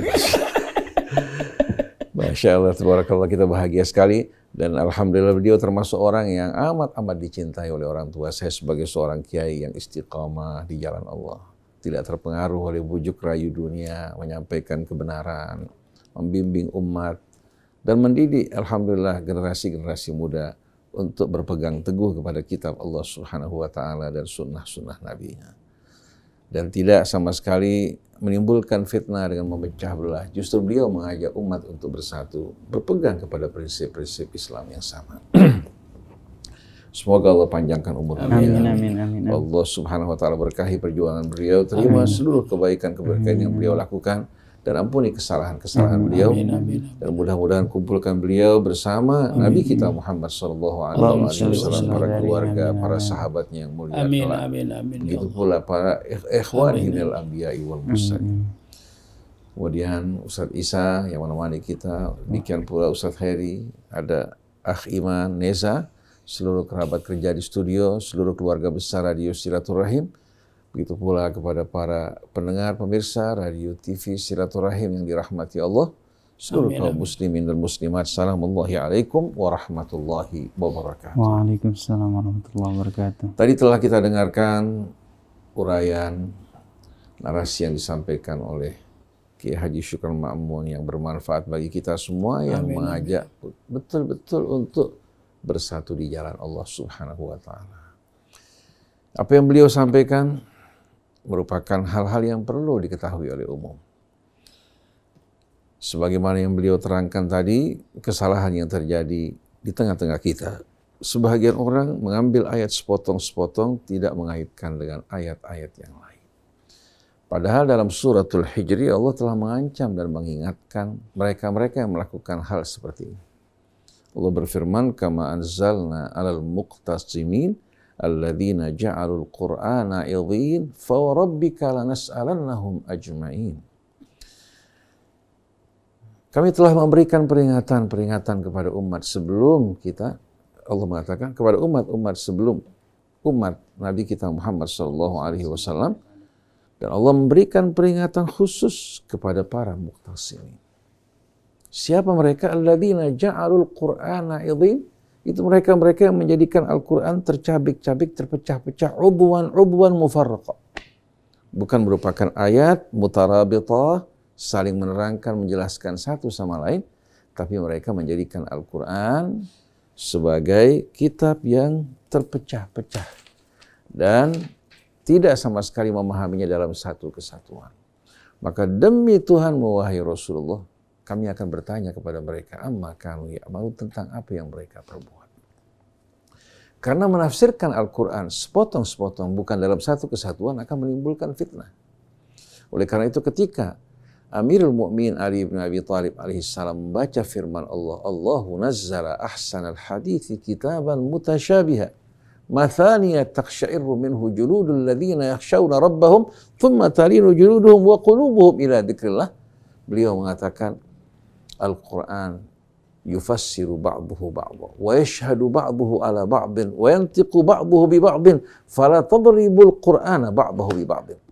Masya Allah, tabarakallah, kita bahagia sekali dan alhamdulillah beliau termasuk orang yang amat dicintai oleh orang tua saya sebagai seorang kiai yang istiqamah di jalan Allah, tidak terpengaruh oleh bujuk rayu dunia, menyampaikan kebenaran, membimbing umat dan mendidik alhamdulillah generasi-generasi muda untuk berpegang teguh kepada kitab Allah Subhanahu wa taala dan sunnah-sunnah Nabi-Nya. Dan tidak sama sekali menimbulkan fitnah dengan memecah belah. Justru beliau mengajak umat untuk bersatu, berpegang kepada prinsip-prinsip Islam yang sama. Semoga Allah panjangkan umur beliau. Amin. Allah Subhanahu wa taala berkahi perjuangan beliau, terima seluruh kebaikan-kebaikan yang beliau lakukan dan ampuni kesalahan-kesalahan beliau. Dan mudah-mudahan kumpulkan beliau bersama Nabi kita Muhammad sallallahu alaihi wasallam, para keluarga, para sahabatnya yang mulia. Amin. Begitu pula para ikhwanil anbiya'i wal mursalin. Kemudian Ustaz Isa yang menemani kita, demikian pula Ustaz Heri, ada Akh Iman, Neza, seluruh kerabat kerja di studio, seluruh keluarga besar Radio Silaturahim. Begitu pula kepada para pendengar, pemirsa Radio TV Silaturahim yang dirahmati Allah, seluruh kaum muslimin dan muslimat. Assalamualaikum warahmatullahi wabarakatuh. Waalaikumsalam warahmatullahi wabarakatuh. Tadi telah kita dengarkan uraian narasi yang disampaikan oleh Kiai Haji Syukran Ma'mun yang bermanfaat bagi kita semua, yang mengajak betul-betul untuk bersatu di jalan Allah Subhanahu wa taala. Apa yang beliau sampaikan merupakan hal-hal yang perlu diketahui oleh umum. Sebagaimana yang beliau terangkan tadi, kesalahan yang terjadi di tengah-tengah kita. Sebagian orang mengambil ayat sepotong-sepotong, tidak mengaitkan dengan ayat-ayat yang lain. Padahal dalam suratul Hijri Allah telah mengancam dan mengingatkan mereka-mereka yang melakukan hal seperti ini. Allah berfirman, kama anzalna 'alal muqtasimin alladzina ja'alul qur'ana 'idhin fa rabbika lanas'alannahum ajma'in. Kami telah memberikan peringatan kepada umat sebelum kita. Allah mengatakan kepada umat-umat sebelum umat Nabi kita Muhammad SAW, dan Allah memberikan peringatan khusus kepada para muqtasimin. Siapa mereka? Alladzina ja'alul qur'ana 'idhin. Itu mereka yang menjadikan Al-Quran tercabik-cabik, terpecah-pecah, ubwan mufarraqa. Bukan merupakan ayat mutarabitah, saling menerangkan, menjelaskan satu sama lain, tapi mereka menjadikan Al-Quran sebagai kitab yang terpecah-pecah dan tidak sama sekali memahaminya dalam satu kesatuan. Maka demi Tuhan, wahai Rasulullah, kami akan bertanya kepada mereka, amma kanu ya'malu, tentang apa yang mereka perbuat. Karena menafsirkan Al-Quran sepotong-sepotong, bukan dalam satu kesatuan, akan menimbulkan fitnah. Oleh karena itu ketika Amirul Mukminin Ali bin Abi Thalib alaihissalam membaca firman Allah, Allahu nazzala ahsanal hadithi kitaban mutasyabiha, mathaniya taqsha'iru minhu juludul ladzina yakhshawna rabbahum, thumma talinu juluduhum wa qulubuhum ila dzikrillah. Beliau mengatakan, Al-Quran yufassiru ba'duhu ba'dha wa yashhadu ba'duhu ala ba'din wa yantiqu ba'duhu bi ba'din fala tadribul Qur'ana ba'dahu bi ba'din.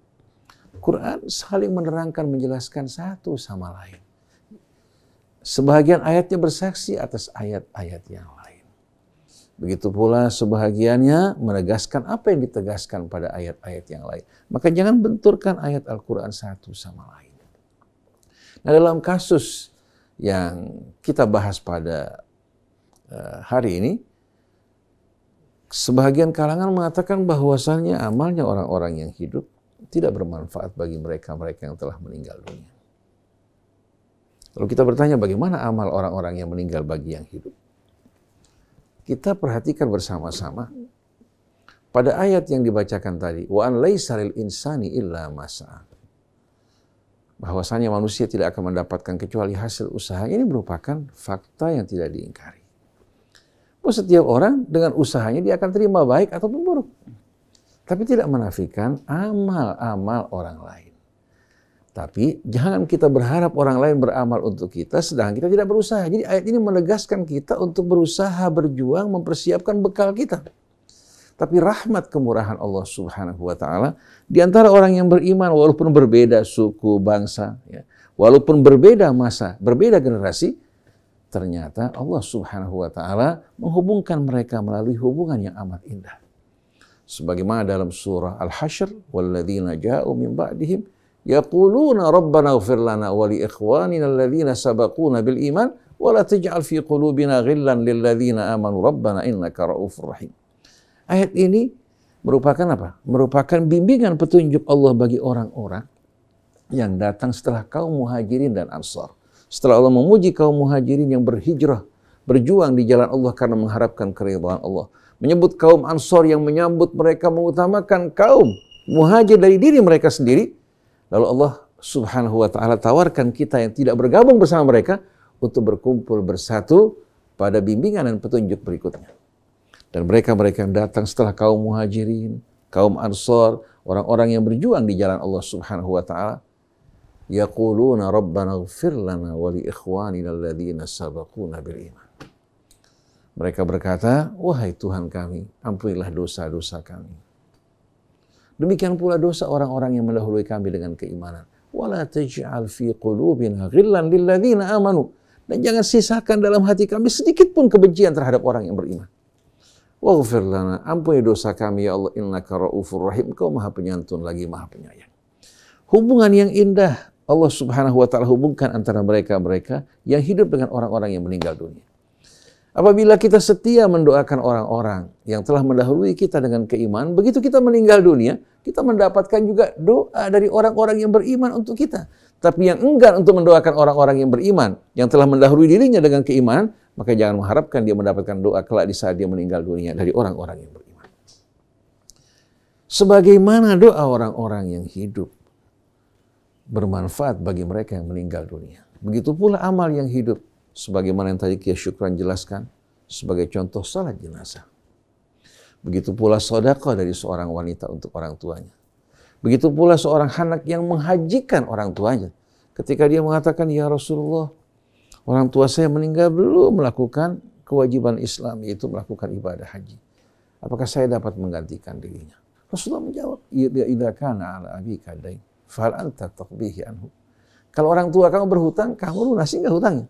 Quran saling menerangkan, menjelaskan satu sama lain. Sebahagian ayatnya bersaksi atas ayat-ayat yang lain. Begitu pula sebahagiannya menegaskan apa yang ditegaskan pada ayat-ayat yang lain. Maka jangan benturkan ayat Al-Quran satu sama lain. Nah, dalam kasus yang kita bahas pada hari ini, sebahagian kalangan mengatakan bahwasannya amalnya orang-orang yang hidup tidak bermanfaat bagi mereka-mereka yang telah meninggal dunia. Lalu kita bertanya, bagaimana amal orang-orang yang meninggal bagi yang hidup? Kita perhatikan bersama-sama pada ayat yang dibacakan tadi, wa an laisa lil insani illa ma sa'a. Bahwasanya manusia tidak akan mendapatkan kecuali hasil usaha. Ini merupakan fakta yang tidak diingkari. Bahwa setiap orang dengan usahanya dia akan terima baik ataupun buruk. Tapi tidak menafikan amal-amal orang lain. Tapi jangan kita berharap orang lain beramal untuk kita sedangkan kita tidak berusaha. Jadi ayat ini menegaskan kita untuk berusaha, berjuang, mempersiapkan bekal kita. Tapi rahmat kemurahan Allah Subhanahu wa Ta'ala di antara orang yang beriman, walaupun berbeda suku, bangsa, ya, walaupun berbeda masa, berbeda generasi, ternyata Allah Subhanahu wa Ta'ala menghubungkan mereka melalui hubungan yang amat indah. Sebagaimana dalam surah Al-Hasyr, walladzina ja'u min ba'dihim yaquluna rabbana ighfir lana wa li ikhwanina alladzina sabaquna bil iman wa la taj'al fi qulubina ghillan lil ladzina amanu rabbana innaka ra'ufur rahim. Ayat ini merupakan apa? Merupakan bimbingan petunjuk Allah bagi orang-orang yang datang setelah kaum muhajirin dan ansar. Setelah Allah memuji kaum muhajirin yang berhijrah, berjuang di jalan Allah karena mengharapkan keridhaan Allah. Menyebut kaum ansar yang menyambut mereka, mengutamakan kaum muhajir dari diri mereka sendiri. Lalu Allah Subhanahu wa Ta'ala tawarkan kita yang tidak bergabung bersama mereka untuk berkumpul bersatu pada bimbingan dan petunjuk berikutnya. Dan mereka-mereka yang datang setelah kaum muhajirin, kaum ansar, orang-orang yang berjuang di jalan Allah Subhanahu wa Ta'ala, yaquluna rabbana ighfir lana wa li ikhwanina alladzina sabaquna bil iman. Mereka berkata, wahai Tuhan kami, ampunilah dosa-dosa kami. Demikian pula dosa orang-orang yang mendahului kami dengan keimanan. Wala taj'al fi qulubina ghillan lil ladzina amanu. Dan jangan sisakan dalam hati kami sedikit pun kebencian terhadap orang yang beriman. Waghfir lana, ampuni dosa kami ya Allah, innaka ra'ufur rahim, Kau Maha Penyantun lagi Maha Penyayang. Hubungan yang indah Allah Subhanahu wa Ta'ala hubungkan antara mereka-mereka yang hidup dengan orang-orang yang meninggal dunia. Apabila kita setia mendoakan orang-orang yang telah mendahului kita dengan keimanan, begitu kita meninggal dunia, kita mendapatkan juga doa dari orang-orang yang beriman untuk kita. Tapi yang enggan untuk mendoakan orang-orang yang beriman, yang telah mendahului dirinya dengan keimanan, maka jangan mengharapkan dia mendapatkan doa kelak di saat dia meninggal dunia dari orang-orang yang beriman. Sebagaimana doa orang-orang yang hidup bermanfaat bagi mereka yang meninggal dunia, begitu pula amal yang hidup sebagaimana yang tadi Kiai Syukran jelaskan, sebagai contoh salat jenazah. Begitu pula sedekah dari seorang wanita untuk orang tuanya. Begitu pula seorang anak yang menghajikan orang tuanya. Ketika dia mengatakan, ya Rasulullah, orang tua saya meninggal belum melakukan kewajiban Islam, yaitu melakukan ibadah haji. Apakah saya dapat menggantikan dirinya? Rasulullah menjawab, idza kana ala abika dain, fal anta taqbihi anhu. Kalau orang tua kamu berhutang, kamu lunasi enggak hutangnya?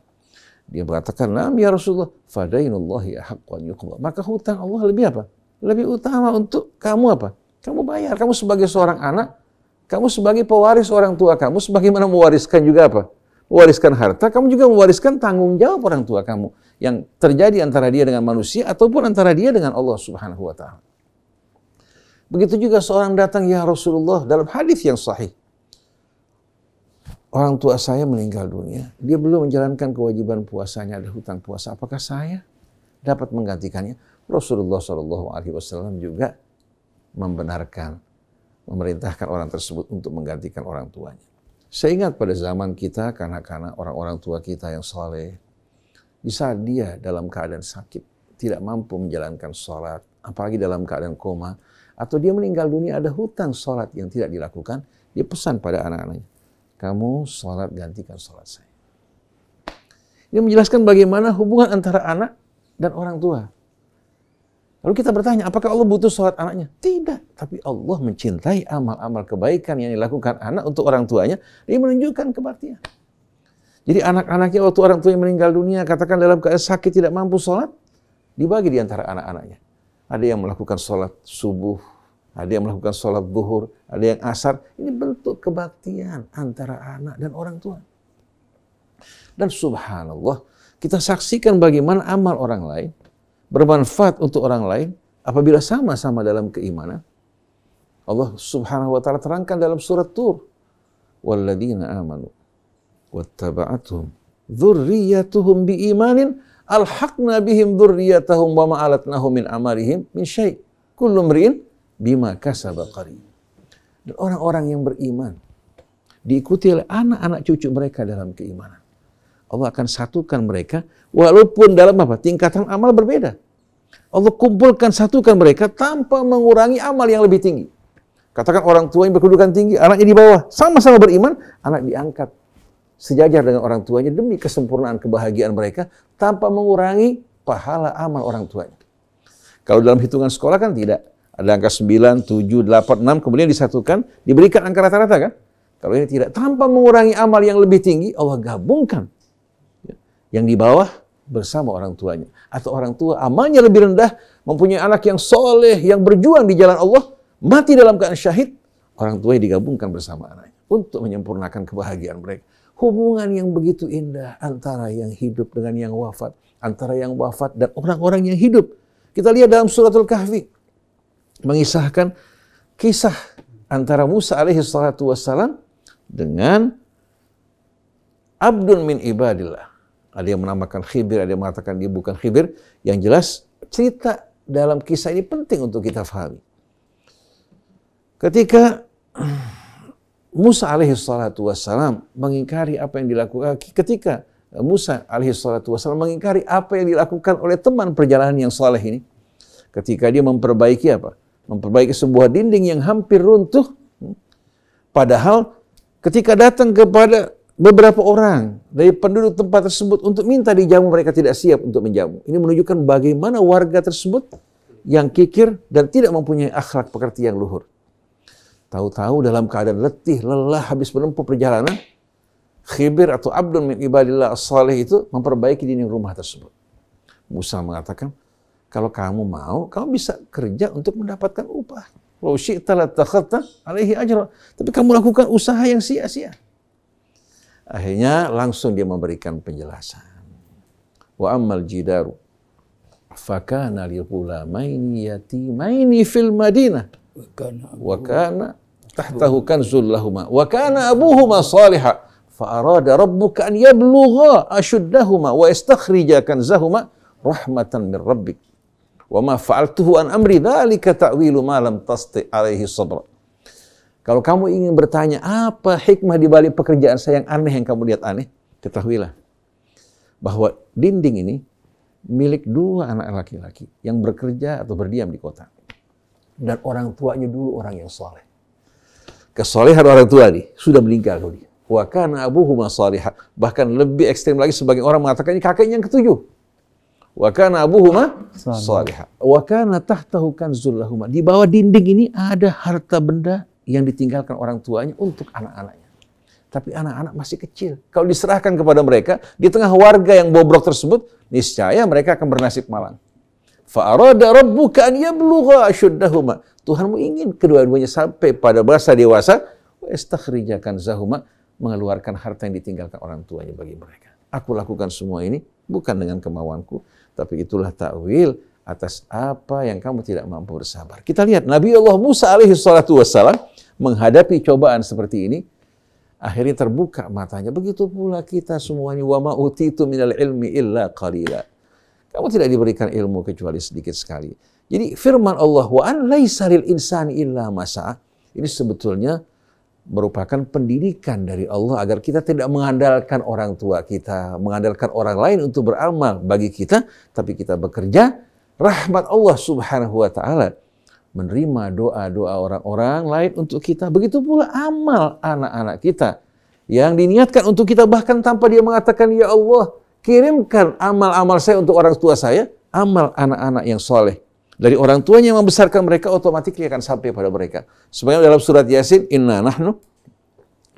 Dia berkatakan, "Na'am ya Rasulullah, fadainullahi ahaqqu an yuqda." Maka hutang Allah lebih apa? Lebih utama untuk kamu apa? Kamu bayar. Kamu sebagai seorang anak, kamu sebagai pewaris orang tua kamu, sebagaimana mewariskan juga apa? Mewariskan harta, kamu juga mewariskan tanggung jawab orang tua kamu yang terjadi antara dia dengan manusia ataupun antara dia dengan Allah Subhanahu wa taala. Begitu juga seorang datang, ya Rasulullah, dalam hadis yang sahih. Orang tua saya meninggal dunia, dia belum menjalankan kewajiban puasanya, ada hutang puasa. Apakah saya dapat menggantikannya? Rasulullah SAW juga membenarkan, memerintahkan orang tersebut untuk menggantikan orang tuanya. Saya ingat pada zaman kita, kanak-kanak, orang-orang tua kita yang saleh, di saat dia dalam keadaan sakit, tidak mampu menjalankan sholat, apalagi dalam keadaan koma, atau dia meninggal dunia ada hutang sholat yang tidak dilakukan, dia pesan pada anak-anaknya, kamu sholat gantikan sholat saya. Ini menjelaskan bagaimana hubungan antara anak dan orang tua. Lalu kita bertanya, apakah Allah butuh sholat anaknya? Tidak, tapi Allah mencintai amal-amal kebaikan yang dilakukan anak untuk orang tuanya. Dia menunjukkan kebaktian. Jadi anak-anaknya waktu orang tuanya meninggal dunia, katakan dalam keadaan sakit tidak mampu sholat, dibagi di antara anak-anaknya. Ada yang melakukan sholat subuh, ada yang melakukan sholat zuhur, ada yang asar. Ini bentuk kebaktian antara anak dan orang tua. Dan subhanallah, kita saksikan bagaimana amal orang lain bermanfaat untuk orang lain apabila sama-sama dalam keimanan. Allah Subhanahu wa taala terangkan dalam surat Tur, walladzina amanu wattaba'atuhum dzurriyyatuhum biimanin alhaqna bihim dzurriyyatahum wa ma alatnahum min amalihim min syai' kullu imri'in bima kasaba qarin. Dan orang-orang yang beriman diikuti oleh anak-anak cucu mereka dalam keimanan. Allah akan satukan mereka walaupun dalam apa? Tingkatan amal berbeda. Allah kumpulkan, satukan mereka tanpa mengurangi amal yang lebih tinggi. Katakan orang tua yang berkedudukan tinggi, anaknya di bawah, sama-sama beriman, anak diangkat sejajar dengan orang tuanya demi kesempurnaan kebahagiaan mereka tanpa mengurangi pahala amal orang tuanya. Kalau dalam hitungan sekolah kan tidak. Ada angka 9, 7, 8, 6, kemudian disatukan, diberikan angka rata-rata kan? Kalau ini tidak, tanpa mengurangi amal yang lebih tinggi, Allah gabungkan yang di bawah bersama orang tuanya. Atau orang tua amalnya lebih rendah, mempunyai anak yang soleh, yang berjuang di jalan Allah, mati dalam keadaan syahid, orang tuanya digabungkan bersama anaknya untuk menyempurnakan kebahagiaan mereka. Hubungan yang begitu indah antara yang hidup dengan yang wafat, antara yang wafat dan orang-orang yang hidup. Kita lihat dalam suratul Kahfi, mengisahkan kisah antara Musa alaihi salatu wassalam dengan abdun min ibadillah. Ada yang menamakan Khidir, ada yang mengatakan dia bukan Khidir. Yang jelas, cerita dalam kisah ini penting untuk kita fahami. Ketika Musa alaihi salatu wassalam mengingkari apa yang dilakukan, ketika Musa alaihi salatu wassalam mengingkari apa yang dilakukan oleh teman perjalanan yang saleh ini, ketika dia memperbaiki apa? Memperbaiki sebuah dinding yang hampir runtuh, padahal ketika datang kepada beberapa orang dari penduduk tempat tersebut untuk minta dijamu, mereka tidak siap untuk menjamu. Ini menunjukkan bagaimana warga tersebut yang kikir dan tidak mempunyai akhlak pekerti yang luhur. Tahu-tahu dalam keadaan letih, lelah, habis menempuh perjalanan, Khidir atau abdun min ibadillah as-salih itu memperbaiki dinding rumah tersebut. Musa mengatakan, kalau kamu mau, kamu bisa kerja untuk mendapatkan upah. Wa syi'ta latakhadta alaihi ajra. Tapi kamu lakukan usaha yang sia-sia. Akhirnya langsung dia memberikan penjelasan. Wa ammal jidaru fakana li ghulamaini yatimaini fil Madinah wa kana tahtahu kanzul lahumā wa kana abūhumā ṣāliḥan fa arāda rabbuka an yablughā ashuddahumā wa yastakhrija kanzahumā rahmatan min rabbik wa ma fa'altuhu an amri dzalika ta'wilu ma lam tasti' 'alaihi sabra. Kalau kamu ingin bertanya apa hikmah di balik pekerjaan saya yang aneh yang kamu lihat aneh, ketahuilah bahwa dinding ini milik dua anak laki-laki yang bekerja atau berdiam di kota. Dan orang tuanya dulu orang yang soleh. Kesolehan orang tua nih sudah meninggal dia. Wa kana abuhuma salihah. Bahkan lebih ekstrem lagi sebagian orang mengatakan ini kakeknya yang ketujuh. Wa kana abuhuma salihah. Wa kana tahtahu kanzul lahuma. Di bawah dinding ini ada harta benda yang ditinggalkan orang tuanya untuk anak-anaknya. Tapi anak-anak masih kecil. Kalau diserahkan kepada mereka, di tengah warga yang bobrok tersebut, niscaya mereka akan bernasib malang. Fa'arada rabbuka an yablugha ashuddahuma. Tuhanmu ingin kedua-duanya sampai pada masa dewasa, wa istakhrija kanzahuma, mengeluarkan harta yang ditinggalkan orang tuanya bagi mereka. Aku lakukan semua ini bukan dengan kemauanku, tapi itulah ta'wil atas apa yang kamu tidak mampu bersabar. Kita lihat Nabi Allah Musa alaihi salatu wassalam menghadapi cobaan seperti ini, akhirnya terbuka matanya. Begitu pula kita semuanya. Wa ma utitu minal ilmi illa qalila. Kamu tidak diberikan ilmu kecuali sedikit sekali. Jadi firman Allah, wa an laisa lil insani illa ma sa'a. Ini sebetulnya merupakan pendidikan dari Allah agar kita tidak mengandalkan orang tua kita, mengandalkan orang lain untuk beramal bagi kita, tapi kita bekerja. Rahmat Allah Subhanahu wa taala menerima doa-doa orang-orang lain untuk kita. Begitu pula amal anak-anak kita yang diniatkan untuk kita, bahkan tanpa dia mengatakan, ya Allah, kirimkan amal-amal saya untuk orang tua saya, amal anak-anak yang soleh dari orang tuanya yang membesarkan mereka, otomatis akan sampai pada mereka. Sebagaimana dalam surat Yasin, inna nahnu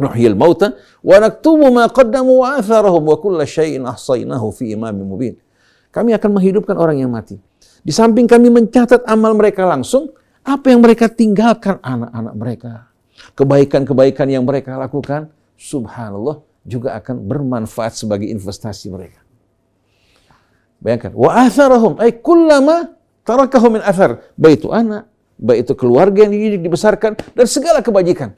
nuhyil mauta wa naktubu ma qaddamu wa atharahum wa kulla syai'in ahsaynahu fi imamin mubin. Kami akan menghidupkan orang yang mati. Di samping kami mencatat amal mereka langsung, apa yang mereka tinggalkan anak-anak mereka, kebaikan-kebaikan yang mereka lakukan, subhanallah, juga akan bermanfaat sebagai investasi mereka. Bayangkan, wa atharahum ay kullama tarakahu min athar, baik itu anak, baik itu keluarga yang dididik, dibesarkan, dan segala kebajikan.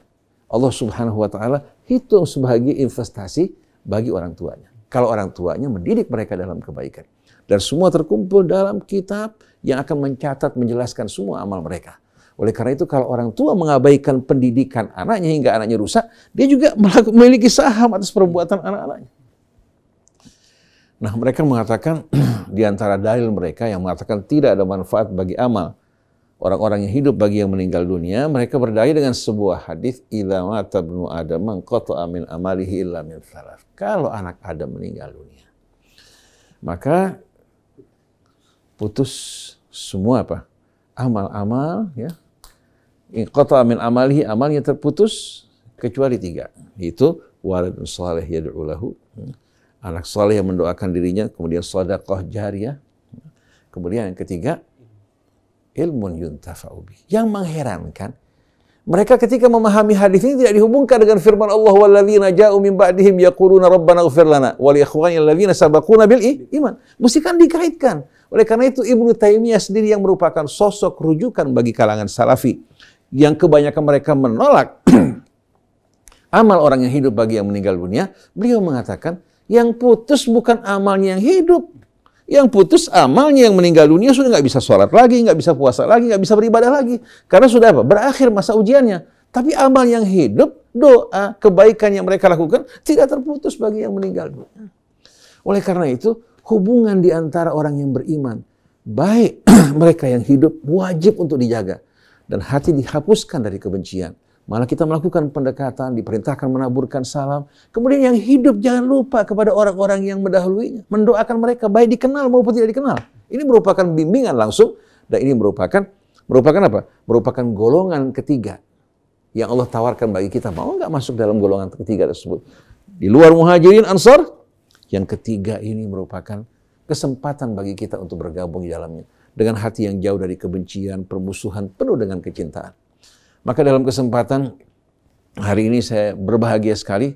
Allah Subhanahu wa taala hitung sebagai investasi bagi orang tuanya. Kalau orang tuanya mendidik mereka dalam kebaikan. Dan semua terkumpul dalam kitab yang akan mencatat, menjelaskan semua amal mereka. Oleh karena itu, kalau orang tua mengabaikan pendidikan anaknya hingga anaknya rusak, dia juga memiliki saham atas perbuatan anak-anaknya. Nah, mereka mengatakan, di antara dalil mereka yang mengatakan tidak ada manfaat bagi amal orang-orang yang hidup bagi yang meninggal dunia, mereka berdalil dengan sebuah hadis, idza mata ibnu adam qata'a min amalihi illa min thalath. Kalau anak Adam meninggal dunia, maka putus semua apa? Amal-amal, ya. Qata'a min amalihi, amalnya terputus kecuali 3. Itu waladun salih yad'u lahu, anak saleh yang mendoakan dirinya, kemudian sedekah jariyah, kemudian yang ketiga ilmun yuntafa'u bih. Yang mengherankan, mereka ketika memahami hadis ini tidak dihubungkan dengan firman Allah, walladzina ja'u min ba'dihim yaquluna rabbana ighfir lana wa li ikhwanina alladzina sabaquna bil iman. Mesti kan dikaitkan. Oleh karena itu Ibnu Taimiyah sendiri yang merupakan sosok rujukan bagi kalangan salafi, yang kebanyakan mereka menolak amal orang yang hidup bagi yang meninggal dunia, beliau mengatakan, yang putus bukan amalnya yang hidup. Yang putus amalnya yang meninggal dunia, sudah nggak bisa sholat lagi, nggak bisa puasa lagi, nggak bisa beribadah lagi. Karena sudah apa? Berakhir masa ujiannya. Tapi amal yang hidup, doa, kebaikan yang mereka lakukan, tidak terputus bagi yang meninggal dunia. Oleh karena itu, hubungan di antara orang yang beriman, baik mereka yang hidup, wajib untuk dijaga. Dan hati dihapuskan dari kebencian. Malah kita melakukan pendekatan, diperintahkan menaburkan salam. Kemudian yang hidup jangan lupa kepada orang-orang yang mendahuluinya. Mendoakan mereka, baik dikenal maupun tidak dikenal. Ini merupakan bimbingan langsung. Dan ini merupakan apa? Merupakan golongan ketiga yang Allah tawarkan bagi kita. Mau nggak masuk dalam golongan ketiga tersebut? Di luar muhajirin ansar, yang ketiga ini merupakan kesempatan bagi kita untuk bergabung di dalamnya. Dengan hati yang jauh dari kebencian, permusuhan, penuh dengan kecintaan. Maka dalam kesempatan hari ini saya berbahagia sekali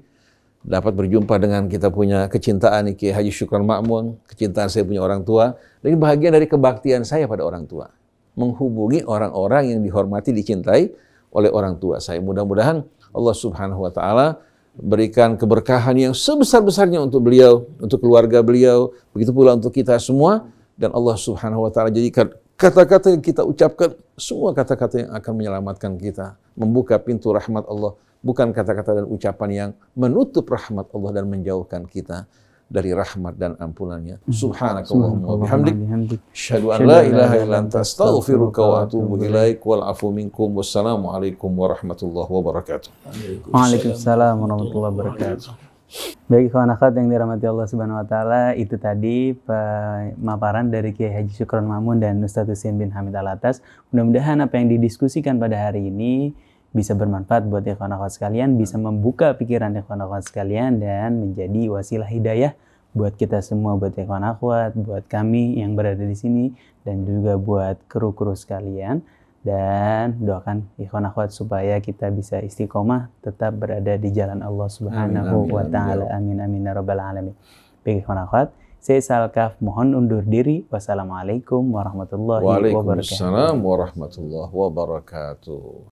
dapat berjumpa dengan kita punya kecintaan Kiai Haji Syukran Ma'mun, kecintaan saya punya orang tua, dan ini bahagian dari kebaktian saya pada orang tua. Menghubungi orang-orang yang dihormati, dicintai oleh orang tua saya. Mudah-mudahan Allah Subhanahu wa taala berikan keberkahan yang sebesar-besarnya untuk beliau, untuk keluarga beliau, begitu pula untuk kita semua, dan Allah Subhanahu wa taala jadikan kata-kata yang kita ucapkan, semua kata-kata yang akan menyelamatkan kita, membuka pintu rahmat Allah, bukan kata-kata dan ucapan yang menutup rahmat Allah dan menjauhkan kita dari rahmat dan ampunannya. Subhanakallahumma wa bihamdik, asyhadu an la ilaha illa anta, astaghfiruka wa atubu ilaik, wal afu minkum, wassalamualaikum warahmatullahi wabarakatuh. Waalaikumsalam warahmatullahi wabarakatuh. Baik ikhwan akhwat yang dirahmati Allah Subhanahu wa taala, itu tadi pemaparan dari Kiai Haji Syukron Mamun dan Ustaz Husain bin Hamid Alatas. Mudah-mudahan apa yang didiskusikan pada hari ini bisa bermanfaat buat ikhwan akhwat sekalian, bisa membuka pikiran ikhwan akhwat sekalian dan menjadi wasilah hidayah buat kita semua, buat ikhwan akhwat, buat kami yang berada di sini dan juga buat kru-kru sekalian. Dan doakan ikhwan akhwat supaya kita bisa istiqomah tetap berada di jalan Allah Subhanahu wa taala. Amin amin ya rabbal alamin. Baik ikhwan akhwat, saya Salkaf mohon undur diri. Wassalamualaikum warahmatullahi wabarakatuh. Waalaikumsalam warahmatullahi wabarakatuh.